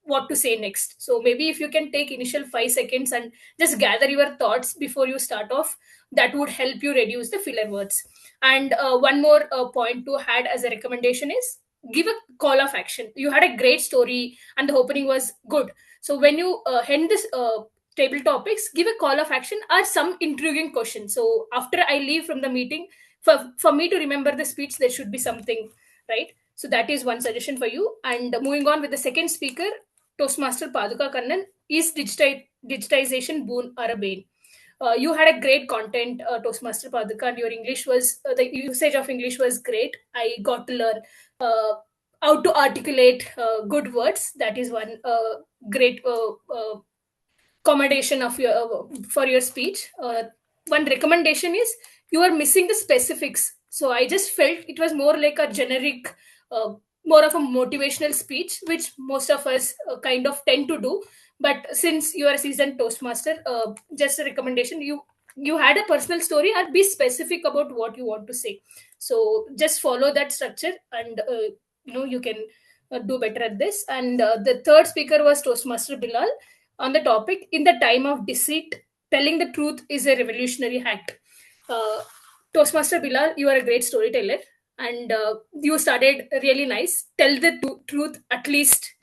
what to say next. So maybe if you can take initial 5 seconds and just gather your thoughts before you start off, that would help you reduce the filler words. And one more point to add as a recommendation is give a call of action. You had a great story and the opening was good. So when you end this table topics, give a call of action or some intriguing question. So after I leave from the meeting, for me to remember the speech, there should be something, right? So that is one suggestion for you. And moving on with the second speaker, Toastmaster Paduka Kannan, is digitization boon or a bane? You had a great content, Toastmaster Paduka, and your English was, the usage of English was great. I got to learn how to articulate good words. That is one great accommodation of your for your speech. One recommendation is you are missing the specifics. So I just felt it was more like a generic, more of a motivational speech, which most of us kind of tend to do. But since you are a seasoned Toastmaster, just a recommendation: you had a personal story, and be specific about what you want to say. So just follow that structure, and you can do better at this. And the third speaker was Toastmaster Bilal on the topic, in the time of deceit, telling the truth is a revolutionary act. Toastmaster Bilal, you are a great storyteller, and you started really nice. Tell the truth at least.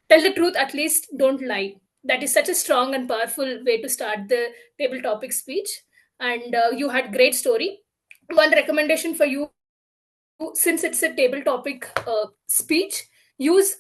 Tell the truth at least. Don't lie. That is such a strong and powerful way to start the table topic speech. And you had great story. One recommendation for you, since it's a table topic speech, use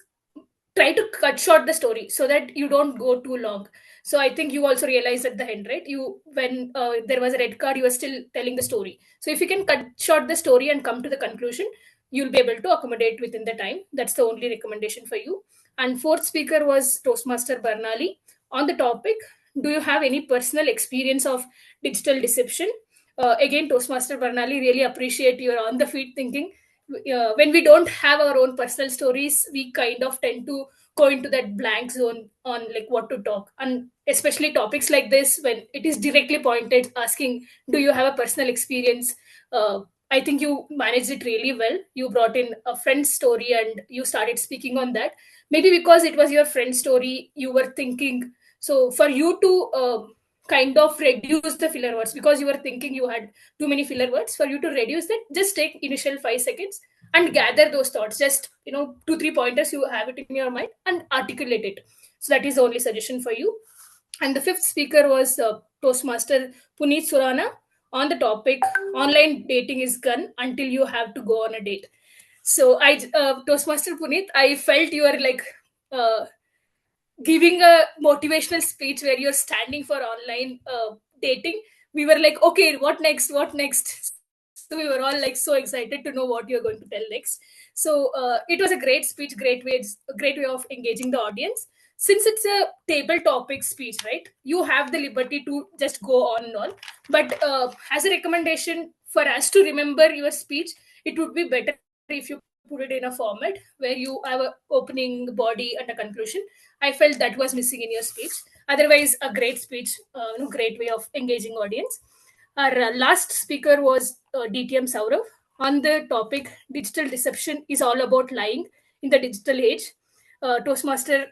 try to cut short the story so that you don't go too long. So I think you also realized at the end, right? You when there was a red card, you were still telling the story. So if you can cut short the story and come to the conclusion, you'll be able to accommodate within the time. That's the only recommendation for you. And fourth speaker was Toastmaster Barnali on the topic, do you have any personal experience of digital deception? Again, Toastmaster Barnali, really appreciate your on the feet thinking. When we don't have our own personal stories, we kind of tend to go into that blank zone on like what to talk. And especially topics like this, when it is directly pointed asking, do you have a personal experience? I think you managed it really well. You brought in a friend's story and you started speaking on that. Maybe because it was your friend's story, you were thinking, so for you to kind of reduce the filler words, because you were thinking you had too many filler words, for you to reduce that, just take initial 5 seconds and gather those thoughts. Just 2-3 pointers, you have it in your mind, and articulate it. So that is the only suggestion for you. And the fifth speaker was Toastmaster Puneet Surana on the topic, online dating is gone until you have to go on a date. So I Toastmaster Puneet, I felt you were like giving a motivational speech where you're standing for online dating. We were like, okay, what next? So we were all like so excited to know what you're going to tell next. So it was a great speech, great way of engaging the audience. Since it's a table topic speech, right, you have the liberty to just go on and on. But as a recommendation for us to remember your speech, it would be better if you put it in a format where you have a opening, body, and a conclusion. I felt that was missing in your speech. Otherwise, a great speech, great way of engaging audience. Our last speaker was DTM Saurav on the topic digital deception is all about lying in the digital age. Toastmaster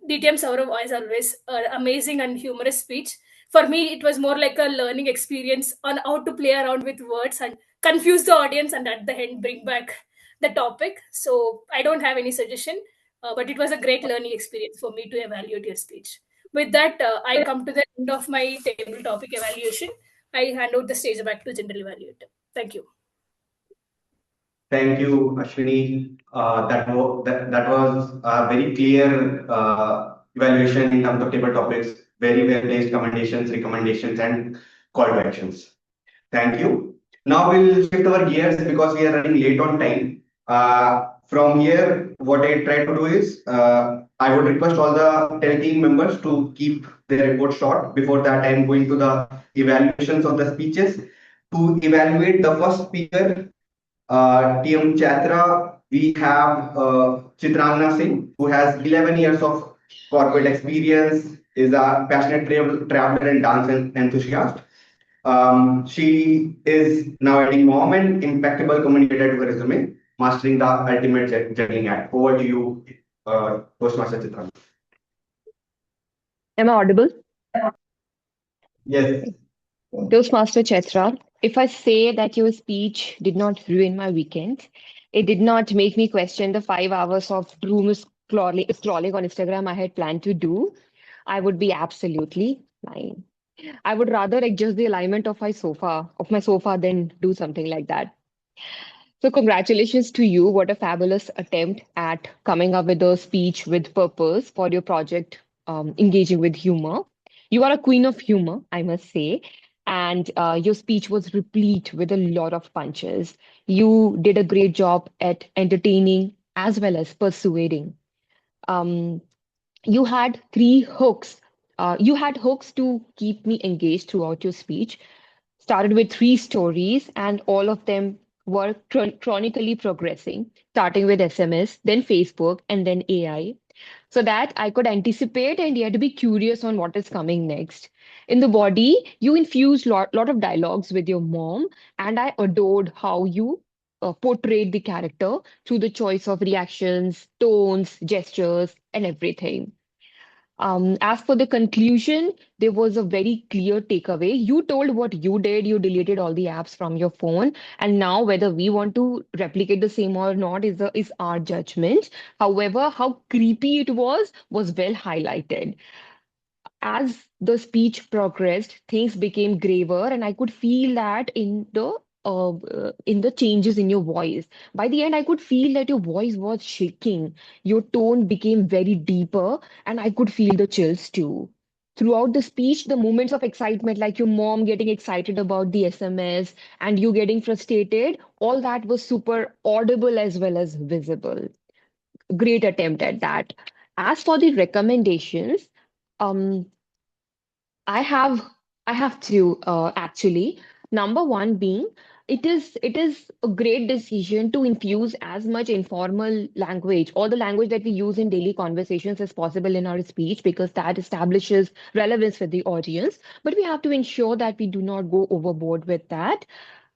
DTM Saurav, as always, amazing and humorous speech. For me, it was more like a learning experience on how to play around with words and confuse the audience, and at the end bring back the topic. So I don't have any suggestion, but it was a great learning experience for me to evaluate your speech. With that, I come to the end of my table topic evaluation. I hand out the stage back to general evaluator. Thank you. Thank you, Ashwini. That was a very clear evaluation in terms of table topics, very well placed recommendations, and call to actions. Thank you. Now we'll shift our gears because we are running late on time. From here, what I try to do is I would request all the team members to keep their report short. Before that, I'm going to the evaluations of the speeches. To evaluate the first speaker, TM Chatra, we have Chitrangana Singh, who has 11 years of corporate experience, is a passionate traveler and dance enthusiast. She is now a mom and impeccable communicator to her resume, mastering the ultimate juggling act. Over to you, Toastmaster Chitrangana. Am I audible? Yes. Toastmaster Chetra, if I say that your speech did not ruin my weekend, it did not make me question the 5 hours of doom scrolling on Instagram I had planned to do, I would be absolutely lying. I would rather adjust the alignment of my sofa than do something like that. So congratulations to you. What a fabulous attempt at coming up with a speech with purpose for your project, engaging with humor. You are a queen of humor, I must say. And your speech was replete with a lot of punches. You did a great job at entertaining as well as persuading. Um, you had three hooks. You had hooks to keep me engaged throughout your speech. Started with three stories, and all of them were chronically progressing, starting with SMS, then Facebook, and then AI, so that I could anticipate and yet be curious on what is coming next. In the body, you infused lot of dialogues with your mom, and I adored how you portrayed the character through the choice of reactions, tones, gestures, and everything. As for the conclusion, there was a very clear takeaway. You told what you did, you deleted all the apps from your phone, and now whether we want to replicate the same or not is our judgment. However, how creepy it was well highlighted. As the speech progressed, things became graver, and I could feel that in the changes in your voice. By the end, I could feel that your voice was shaking. Your tone became very deeper, and I could feel the chills too. Throughout the speech, the moments of excitement, like your mom getting excited about the SMS and you getting frustrated, all that was super audible as well as visible. Great attempt at that. As for the recommendations, um, I have I have two actually. Number one being it is a great decision to infuse as much informal language or the language that we use in daily conversations as possible in our speech because that establishes relevance with the audience. But we have to ensure that we do not go overboard with that.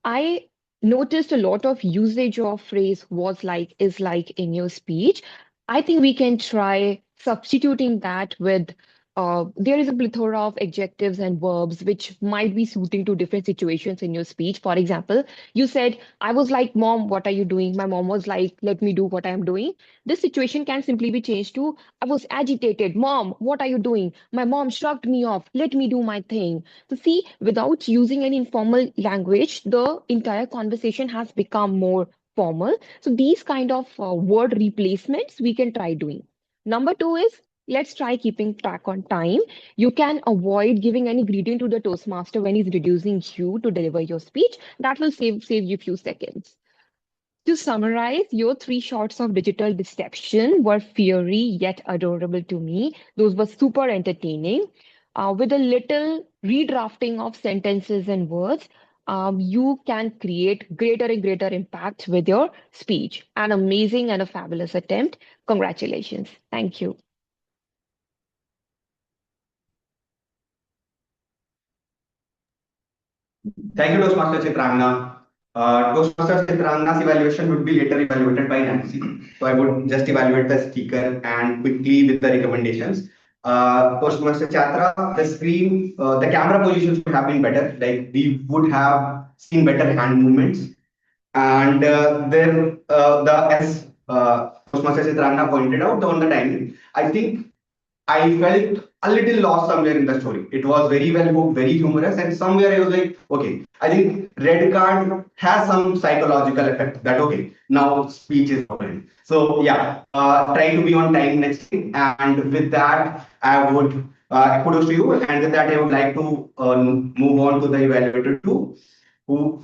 I noticed a lot of usage of phrase was like, is like in your speech. I think we can try substituting that with there is a plethora of adjectives and verbs which might be suiting to different situations in your speech. For example, you said, I was like, Mom, what are you doing? My mom was like, let me do what I'm doing. This situation can simply be changed to, I was agitated. Mom, what are you doing? My mom shrugged me off. Let me do my thing. So, see, without using any informal language, the entire conversation has become more formal. So, these kind of word replacements we can try doing. Number two is let's try keeping track on time. You can avoid giving any greeting to the Toastmaster when he's reducing you to deliver your speech. That will save you a few seconds. To summarize, your three shots of digital deception were fiery yet adorable to me. Those were super entertaining. With a little redrafting of sentences and words, you can create greater and greater impact with your speech. An amazing and a fabulous attempt. Congratulations. Thank you. Thank you, Toastmaster Chitrangna. Toastmaster Chitrangna's evaluation would be later evaluated by Nancy. So I would just evaluate the speaker and quickly with the recommendations. Toastmaster Chatra, the camera positions would have been better. Like we would have seen better hand movements. And as Toastmaster Chitrangna pointed out, on the timing, I think I felt a little lost somewhere in the story. It was very well booked, very humorous, and somewhere I was like, okay, I think red card has some psychological effect that okay, now speech is open. So yeah, try to be on time next time. And with that, I would kudos to you. And with that, I would like to move on to the evaluator two, who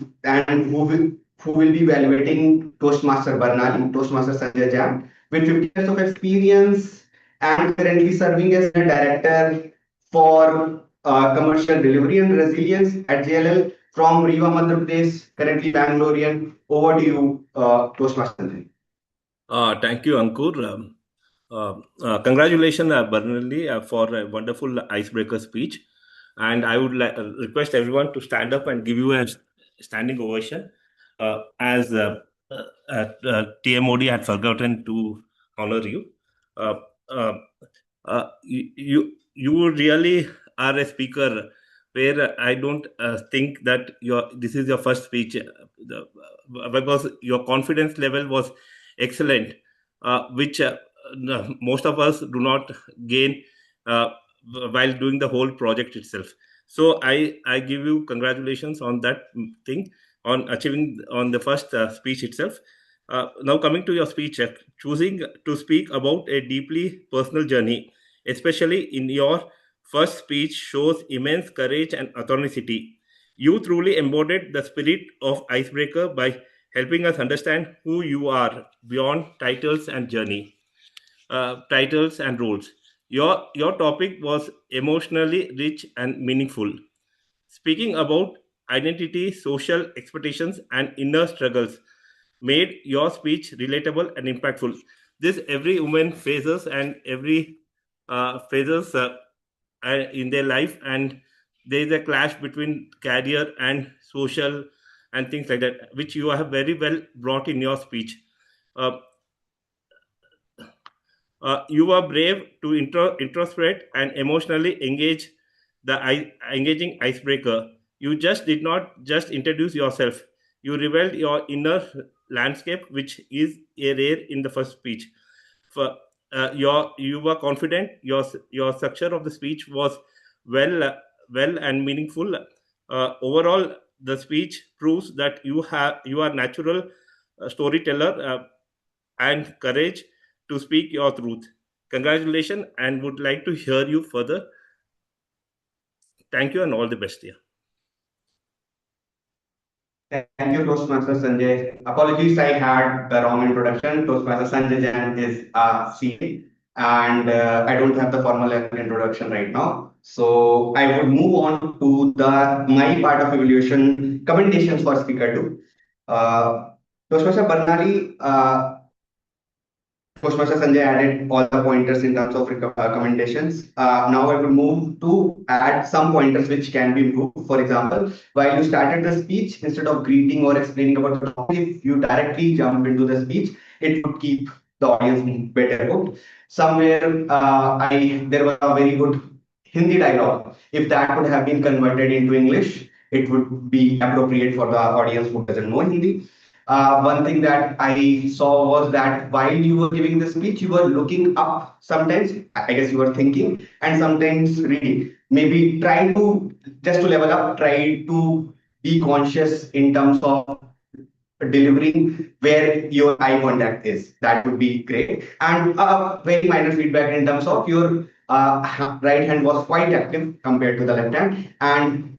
will be evaluating Toastmaster Barnali, Toastmaster Sanjay Jam, with 50 years of experience and currently serving as a director for commercial delivery and resilience at JLL from Riva, Madhya Pradesh, currently Bangalorean. Over to you, Toastmaster. Thank you, Ankur. Congratulations, Bernali, for a wonderful icebreaker speech. And I would request everyone to stand up and give you a standing ovation as TMOD had forgotten to honor you. You really are a speaker where I don't think that this is your first speech because your confidence level was excellent, which most of us do not gain while doing the whole project itself. So I give you congratulations on that thing, on achieving on the first speech itself. Now coming to your speech, choosing to speak about a deeply personal journey, especially in your first speech, shows immense courage and authenticity. You truly embodied the spirit of Icebreaker by helping us understand who you are beyond titles and journey, titles and roles. Your topic was emotionally rich and meaningful, speaking about identity, social expectations, and inner struggles made your speech relatable and impactful. This every woman faces and every faces in their life, and there is a clash between career and social and things like that, which you have very well brought in your speech. Uh, you were brave to introspect and emotionally engage engaging icebreaker. You just did not just introduce yourself. You revealed your inner landscape, which is a rare in the first speech. For you were confident. Your structure of the speech was well and meaningful. Overall, the speech proves that you are natural storyteller and courage to speak your truth. Congratulations, and would like to hear you further. Thank you and all the best, dear. Thank you, Toastmaster Sanjay. Apologies, I had the wrong introduction. Toastmaster Sanjay Jain is CA, and I don't have the formal introduction right now. So I would move on to my part of evaluation commendations for speaker two. Toastmaster Barnali, Toastmaster Sanjay added all the pointers in terms of recommendations. Now I will move to add some pointers which can be improved. For example, while you started the speech, instead of greeting or explaining about the topic, if you directly jump into the speech, it would keep the audience better hooked. Somewhere, there was a very good Hindi dialogue. If that could have been converted into English, it would be appropriate for the audience who doesn't know Hindi. One thing that I saw was that while you were giving the speech, you were looking up sometimes. I guess you were thinking and sometimes reading. Maybe try to, just to level up, try to be conscious in terms of delivering where your eye contact is. That would be great. And very minor feedback in terms of your right hand was quite active compared to the left hand, and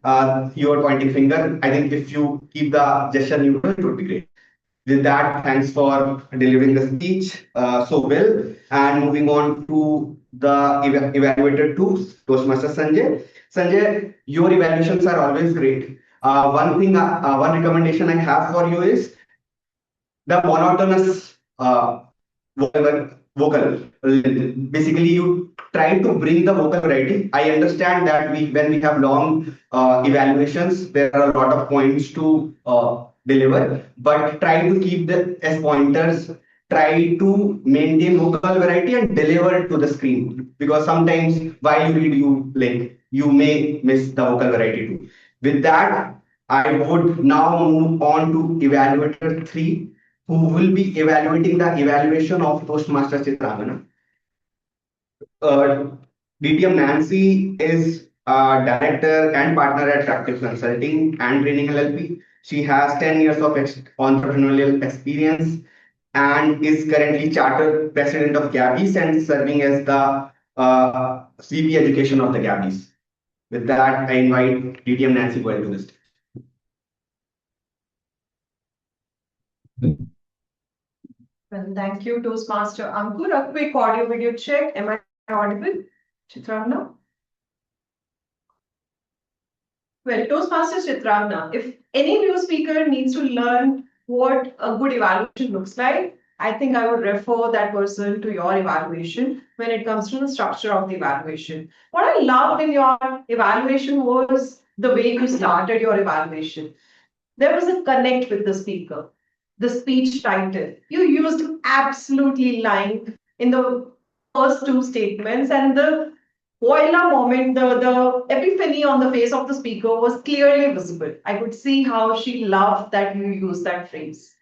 your pointing finger. I think if you keep the gesture neutral, it would be great. With that, thanks for delivering the speech so well. And moving on to the evaluator two, Toastmaster Sanjay. Sanjay, your evaluations are always great. One recommendation I have for you is the monotonous vocal. Basically, you try to bring the vocal variety. I understand that when we have long evaluations, there are a lot of points to deliver, but try to keep the as pointers. Try to maintain vocal variety and deliver to the screen, because sometimes while you read, you may miss the vocal variety too. With that, I would now move on to evaluator 3, who will be evaluating the evaluation of Toastmasters Chitrangana. DTM Nancy is a director and partner at Tractive Consulting and Training LLP. She has 10 years of entrepreneurial experience and is currently chartered president of Gabbys and serving as the CP education of the Gabbys. With that, I invite DTM Nancy to do this. Well, thank you, Toastmaster Ankur. A quick audio video check. Am I audible? Chitrangana? Well, Toastmasters Chitrangana, if any new speaker needs to learn what a good evaluation looks like, I think I would refer that person to your evaluation when it comes to the structure of the evaluation. What I loved in your evaluation was the way you started your evaluation. There was a connect with the speaker, the speech title. You used absolutely line in the first two statements, and the voila moment, the epiphany on the face of the speaker was clearly visible. I could see how she loved that you used that phrase,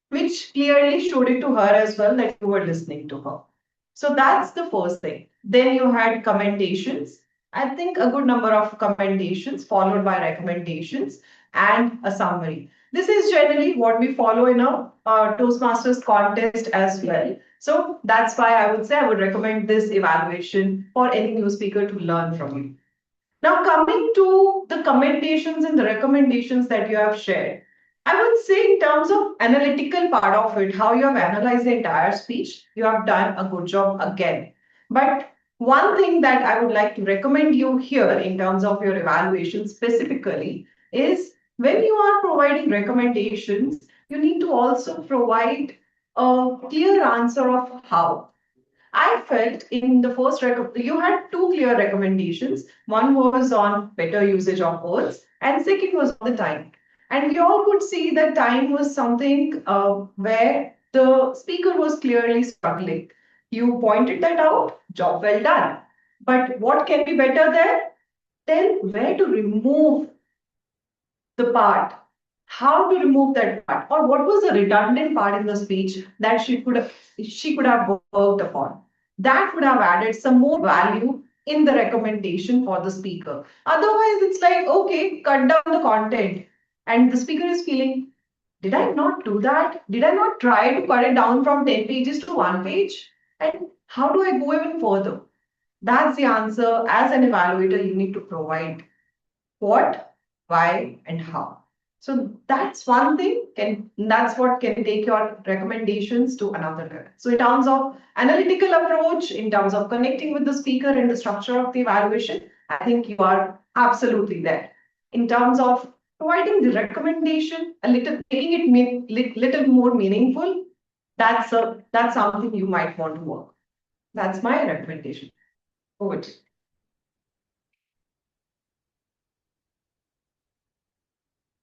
which clearly showed it to her as well that you were listening to her. So that's the first thing. Then you had commendations. I think a good number of commendations followed by recommendations and a summary. This is generally what we follow in a Toastmasters contest as well. So that's why I would say I would recommend this evaluation for any new speaker to learn from you. Now, coming to the commendations and the recommendations that you have shared, I would say in terms of analytical part of it, how you have analyzed the entire speech, you have done a good job again. But one thing that I would like to recommend you here in terms of your evaluation specifically is when you are providing recommendations, you need to also provide a clear answer of how. I felt in the first you had two clear recommendations. One was on better usage of words, and second was on the time. And we all could see that time was something where the speaker was clearly struggling. You pointed that out, job well done. But what can be better there? Then where to remove the part, how to remove that part, or what was the redundant part in the speech that she could have worked upon. That would have added some more value in the recommendation for the speaker. Otherwise, it's like, okay, cut down the content, and the speaker is feeling, did I not do that? Did I not try to cut it down from 10 pages to 1 page? And how do I go even further? That's the answer as an evaluator you need to provide. What, why, and how. So that's one thing, that's what can take your recommendations to another level. So in terms of analytical approach, in terms of connecting with the speaker and the structure of the evaluation, I think you are absolutely there. In terms of providing the recommendation, making it little more meaningful, that's something you might want to work. That's my recommendation. Over to you.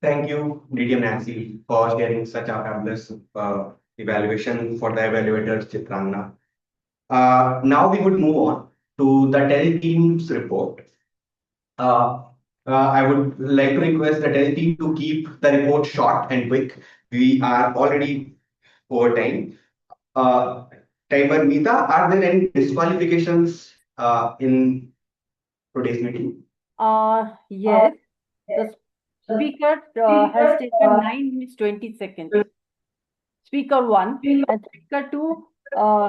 Thank you, DTM Nancy, for sharing such a fabulous evaluation for the evaluators, Chitrangana. Now we would move on to the TEL team's report. I would like to request the TEL team to keep the report short and quick. We are already over time. Timer Meeta, are there any disqualifications in today's meeting? Yes. The speaker has taken 9 minutes 20 seconds. Speaker 1 and speaker 2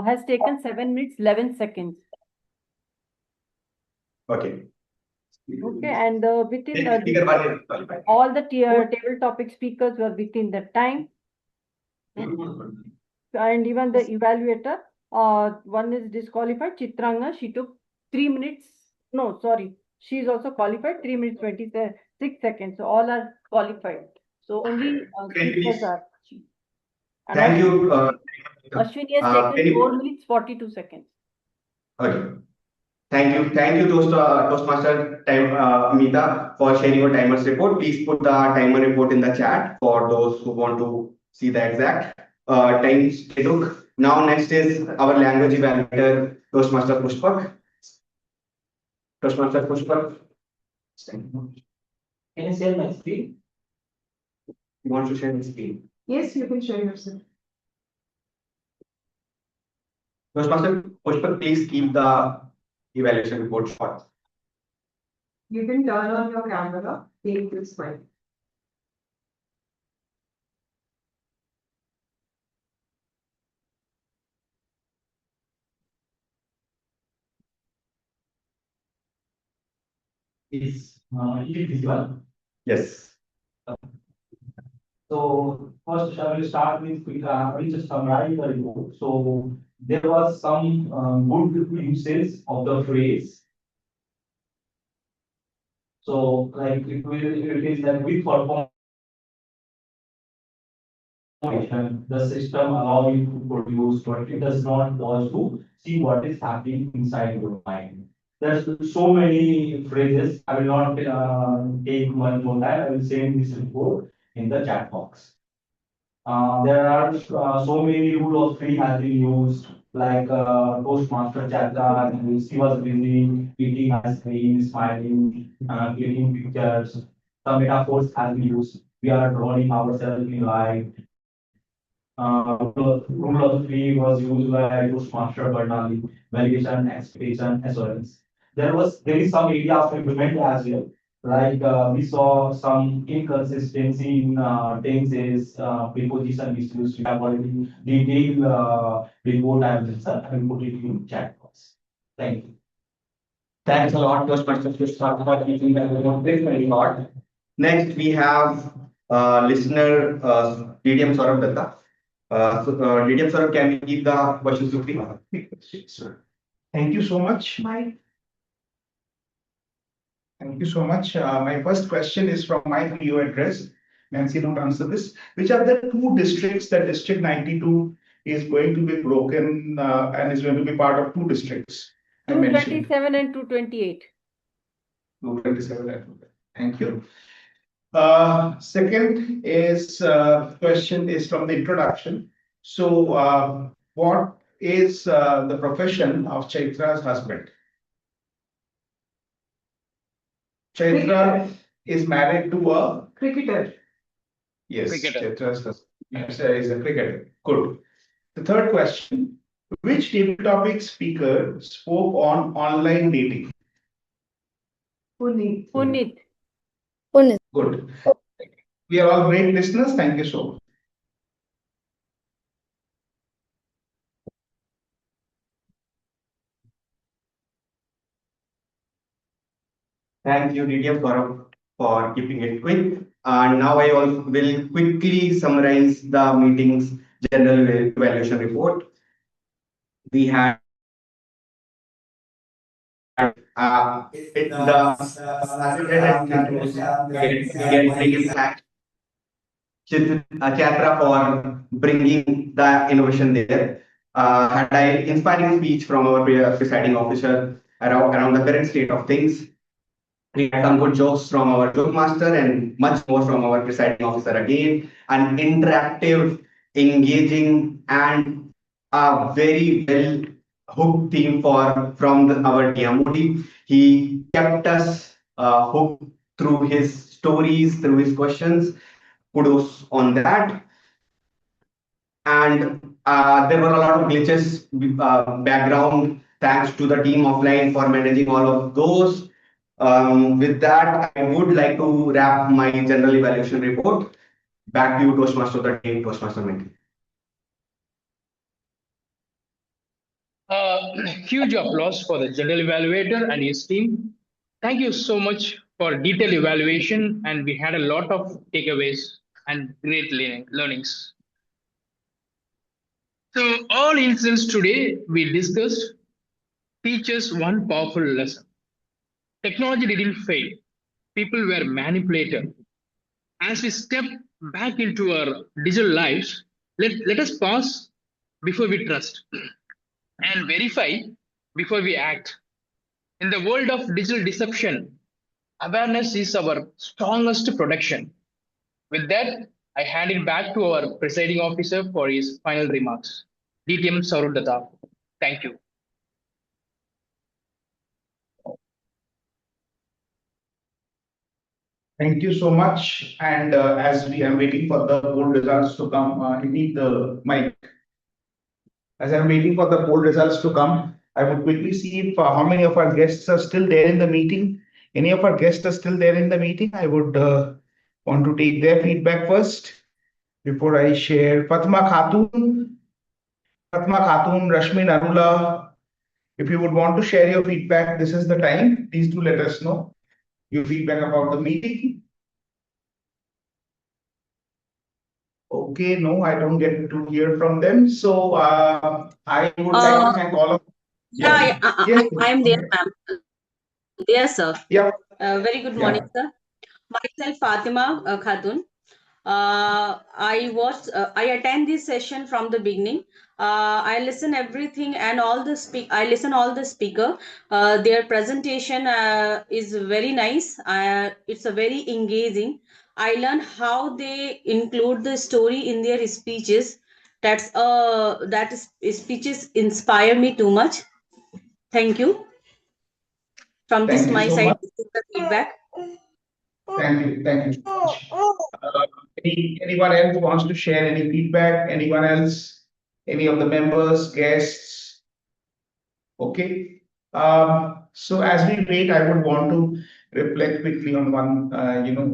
has taken 7 minutes 11 seconds. Okay. Okay, and within Speaker 1 is qualified. all the table topic speakers were within the time. And even the evaluator, one is disqualified, Chitrangana, she took 3 minutes. No, sorry. She is also qualified, 3 minutes 27 6 seconds. So all are qualified. So only speakers are. And Thank you. Ashwini has taken 4 minutes 42 seconds. Okay. Thank you, Toastmaster Meeta, for sharing your timers report. Please put the timer report in the chat for those who want to see the exact times they took. Now, next is our language evaluator, Toastmaster Pushpak. Toastmaster Pushpak. Can I share my screen? You want to share the screen? Yes, you can share yourself. Toastmaster Pushpak, please keep the evaluation report short. You can turn on your camera. Take this mic. Is it visible? Yes. So first, I will start with I will just summarize the report. So there was some good uses of the phrase. So like it is that with performance, the system allows you to produce, but it does not pause to see what is happening inside your mind. There's so many phrases. I will not take much more time. I will send this report in the chat box. There are so many rule of three has been used, like Toastmaster Chatra, she was busy eating ice cream, smiling, clicking pictures. Some metaphors has been used. We are drawing ourselves in light. Rule of three was used by Toastmaster Bernali, validation, expectation, assurance. There is some area of improvement as well. Like we saw some inconsistency in tenses, preposition issues. We have already detailed report I will put it in chat box. Thank you. Thanks a lot, Toastmaster Pushpak, for keeping that report very hot. Next, we have listener DDM Saurabh Datta. DDM Saurabh, can we keep the questions to free? Sure. Thank you so much. Mike. Thank you so much. My first question is from my PO address. Nancy, don't answer this. Which are the two districts that District 92 is going to be broken and is going to be part of two districts? 227 and 228. 227 and 228. Thank you. Second is question is from the introduction. So, what is the profession of Chaitra's husband? Chaitra is married to a cricketer. Yes, Cricketer. Chaitra's husband is a cricketer. Good. The third question: which table topic speaker spoke on online dating? Punit. Punit. Good. We are all great listeners. Thank you so much. Thank you, DDM Gaurav, for keeping it quick. And now I will quickly summarize the meeting's general evaluation report. We had Chatra for bringing the innovation there. Had an inspiring speech from our presiding officer around the current state of things. We had some good jokes from our joke master and much more from our presiding officer again. An interactive, engaging, and a very well hooked theme from our DMOD. He kept us hooked through his stories, through his questions. Kudos on that. And there were a lot of glitches background. Thanks to the team offline for managing all of those. With that, I would like to wrap my general evaluation report. Back to you, Toastmaster of the day, Toastmaster Mehdi. Huge applause for the general evaluator and his team. Thank you so much for detailed evaluation, and we had a lot of takeaways and great learnings. So, all incidents today we discussed teach us one powerful lesson. Technology didn't fail, people were manipulated. As we step back into our digital lives, let us pause before we trust and verify before we act. In the world of digital deception, awareness is our strongest protection. With that, I hand it back to our presiding officer for his final remarks. DTM Saurabh. Thank you. Thank you so much. And as we are waiting for the poll results to come, I need the mic. As I'm waiting for the poll results to come, I would quickly see if how many of our guests are still there in the meeting. Any of our guests are still there in the meeting? I would want to take their feedback first before I share. Fatma Khatun, Rashmi Narula. If you would want to share your feedback, this is the time. Please do let us know your feedback about the meeting. Okay, no, I don't get to hear from them. So I would like to thank all of. Yeah, Yes, I am there, ma'am. Yes, sir. Yeah. Very good morning, sir. Myself, Fatima Khatun. I attend this session from the beginning. I listen everything and I listen all the speaker. Their presentation is very nice. It's a very engaging. I learn how they include the story in their speeches. Speeches inspire me too much. Thank you. From this Thank you my so side, much. this is the feedback. Thank you so much. Anyone else wants to share any feedback? Anyone else? Any of the members, guests? Okay. So as we wait, I would want to reflect quickly on one.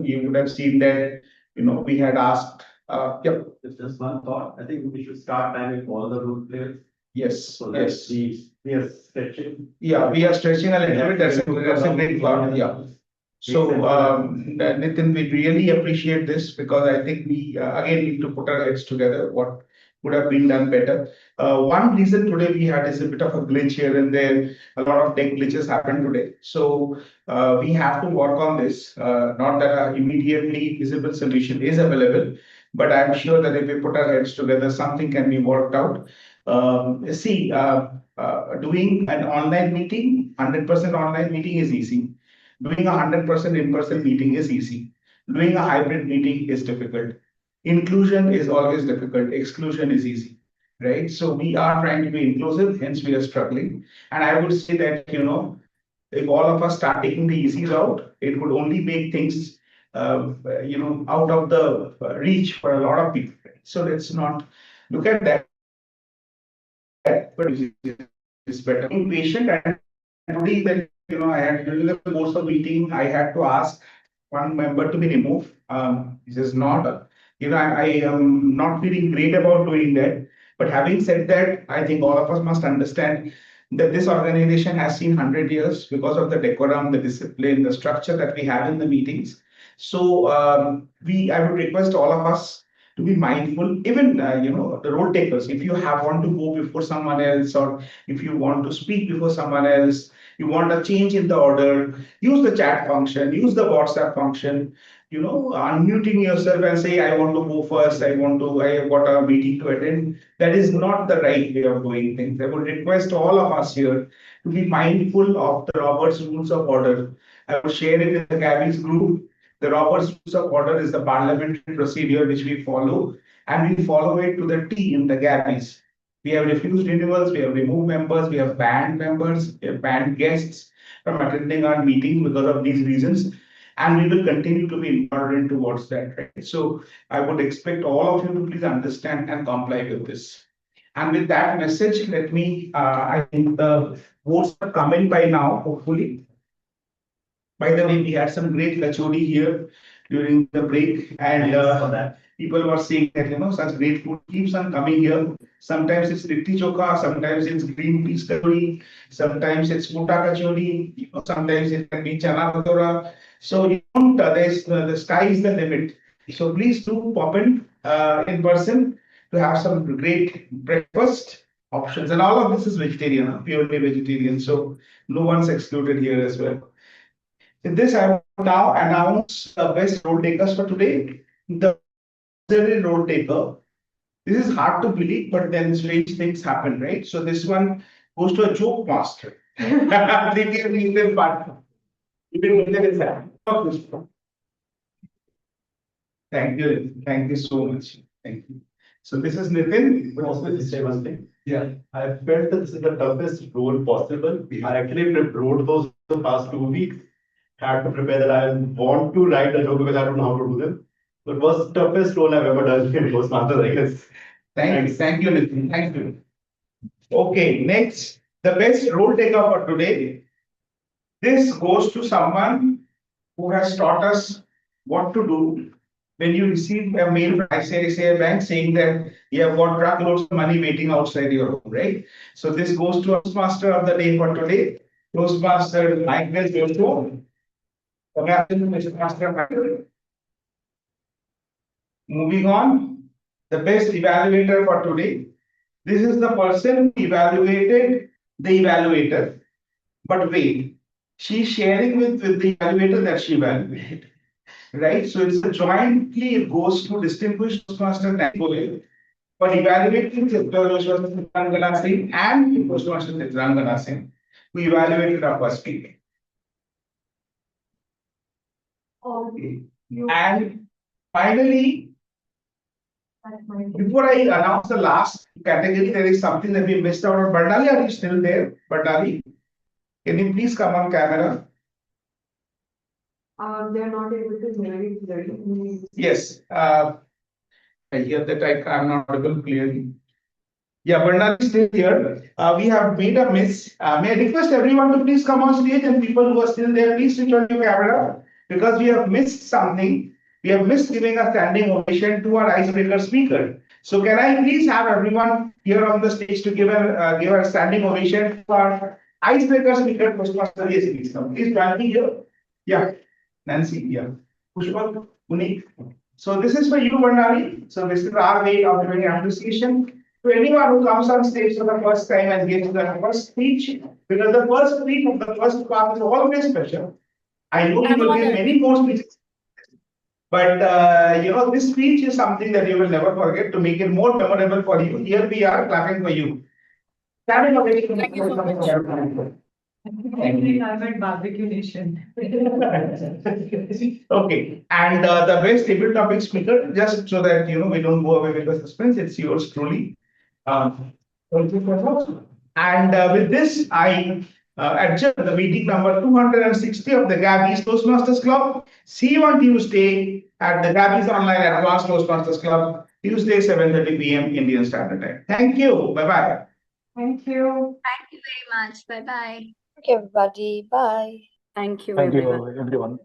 You would have seen that, we had asked. Yep. Just one thought. I think we should start timing all the role players. Yes. So that we are stretching. Yeah, we are stretching a little bit. That's a great thought. Yeah. So, Nitin, we really appreciate this because I think we again need to put our heads together. What would have been done better? One reason today we had is a bit of a glitch here and there. A lot of tech glitches happened today. So we have to work on this. Not that an immediately visible solution is available, but I'm sure that if we put our heads together, something can be worked out. Doing an online meeting, 100% online meeting is easy. Doing a 100% in-person meeting is easy. Doing a hybrid meeting is difficult. Inclusion is always difficult. Exclusion is easy, right? So we are trying to be inclusive, hence we are struggling. And I would say that, if all of us start taking the easy route, it would only make things, out of the reach for a lot of people. So let's not look at that, but it's better. Being patient and today that, I had during the course of meeting, I had to ask one member to be removed. This is not, I am not feeling great about doing that. But having said that, I think all of us must understand that this organization has seen 100 years because of the decorum, the discipline, the structure that we have in the meetings. So I would request all of us to be mindful, even the role takers. If you want to go before someone else, or if you want to speak before someone else, you want a change in the order, use the chat function, use the WhatsApp function, unmuting yourself and say, I want to go first, I have got a meeting to attend. That is not the right way of doing things. I would request all of us here to be mindful of the Robert's Rules of Order. I will share it in the Gabbys group. The Robert's Rules of Order is the parliamentary procedure which we follow, and we follow it to the T in the Gabbys. We have refused renewals, we have removed members, we have banned members, we have banned guests from attending our meeting because of these reasons, and we will continue to be intolerant towards that. Right? So I would expect all of you to please understand and comply with this. And with that message, I think the votes are coming by now, hopefully. By the way, we had some great kachori here during the break, and people were saying that such great food keeps on coming here. Sometimes it's litti chokha, sometimes it's green peas kachori, sometimes it's muta kachori, sometimes it can be chana bhatura. So the sky is the limit. So please do pop in person to have some great breakfast options, and all of this is vegetarian, purely vegetarian. So no one's excluded here as well. With this, I will now announce the best role takers for today. The role taker. This is hard to believe, but then strange things happen, right? So this one goes to a joke master. Thank you. Thank you so much. Thank you. So this is Nitin. But also just say one thing. Yeah. I felt that this is the toughest role possible. I actually wrote those the past 2 weeks. Had to prepare that I want to write a joke because I don't know how to do them. But it was the toughest role I've ever done in Toastmasters, I guess. Thank you, Nitin. Thank you. Okay, next, the best role taker for today. This goes to someone who has taught us what to do when you receive a mail from ICICI Bank saying that you have got truckloads of money waiting outside your home, right? So this goes to Toastmaster of the day for today. Toastmaster Michael Joshua. Congratulations, Mr. Master. Moving on, the best evaluator for today. This is the person who evaluated the evaluator. But wait, she's sharing with the evaluator that she evaluated. Right? So it's a jointly, it goes to distinguished Toastmaster Tango. But evaluating Chitrangana Singh and Toastmaster Chitrangana Singh, who evaluated our first speaker. Okay. And finally, before I announce the last category, there is something that we missed out on. Bardali, are you still there? Bardali, can you please come on camera? They're not able to hear it clearly. Yes. I hear that I'm not audible clearly. Yeah, Bardali is still here. We have made a miss. May I request everyone to please come on stage, and people who are still there, please switch on your camera because we have missed something. We have missed giving a standing ovation to our icebreaker speaker. So can I please have everyone here on the stage to give a standing ovation to our icebreaker speaker, Toastmaster? Yes, please come. Please join me here. Yeah, Nancy. Yeah, Pushpa, Puneet. So this is for you, Bardali. So this is our way of doing appreciation to anyone who comes on stage for the first time and gives the first speech, because the first speech of the first part is always special. I know you will give many more speeches, but this speech is something that you will never forget. To make it more memorable for you, here we are clapping for you. Standing ovation. Thank you so much. Thank you. I'm at Barbecue Nation. Okay, and the best table topic speaker, just so that we don't go away with the suspense, it's yours truly. Thank you very much. And with this, I adjourn the meeting number 260 of the Gabbys Toastmasters Club. See you on Tuesday at the Gabbys Online Advanced Toastmasters Club, Tuesday, 7:30 p.m. Indian Standard Time. Thank you. Bye-bye. Thank you. Thank you very much. Bye bye. Thank you, everybody. Bye. Thank you, Thank everyone. you, everyone.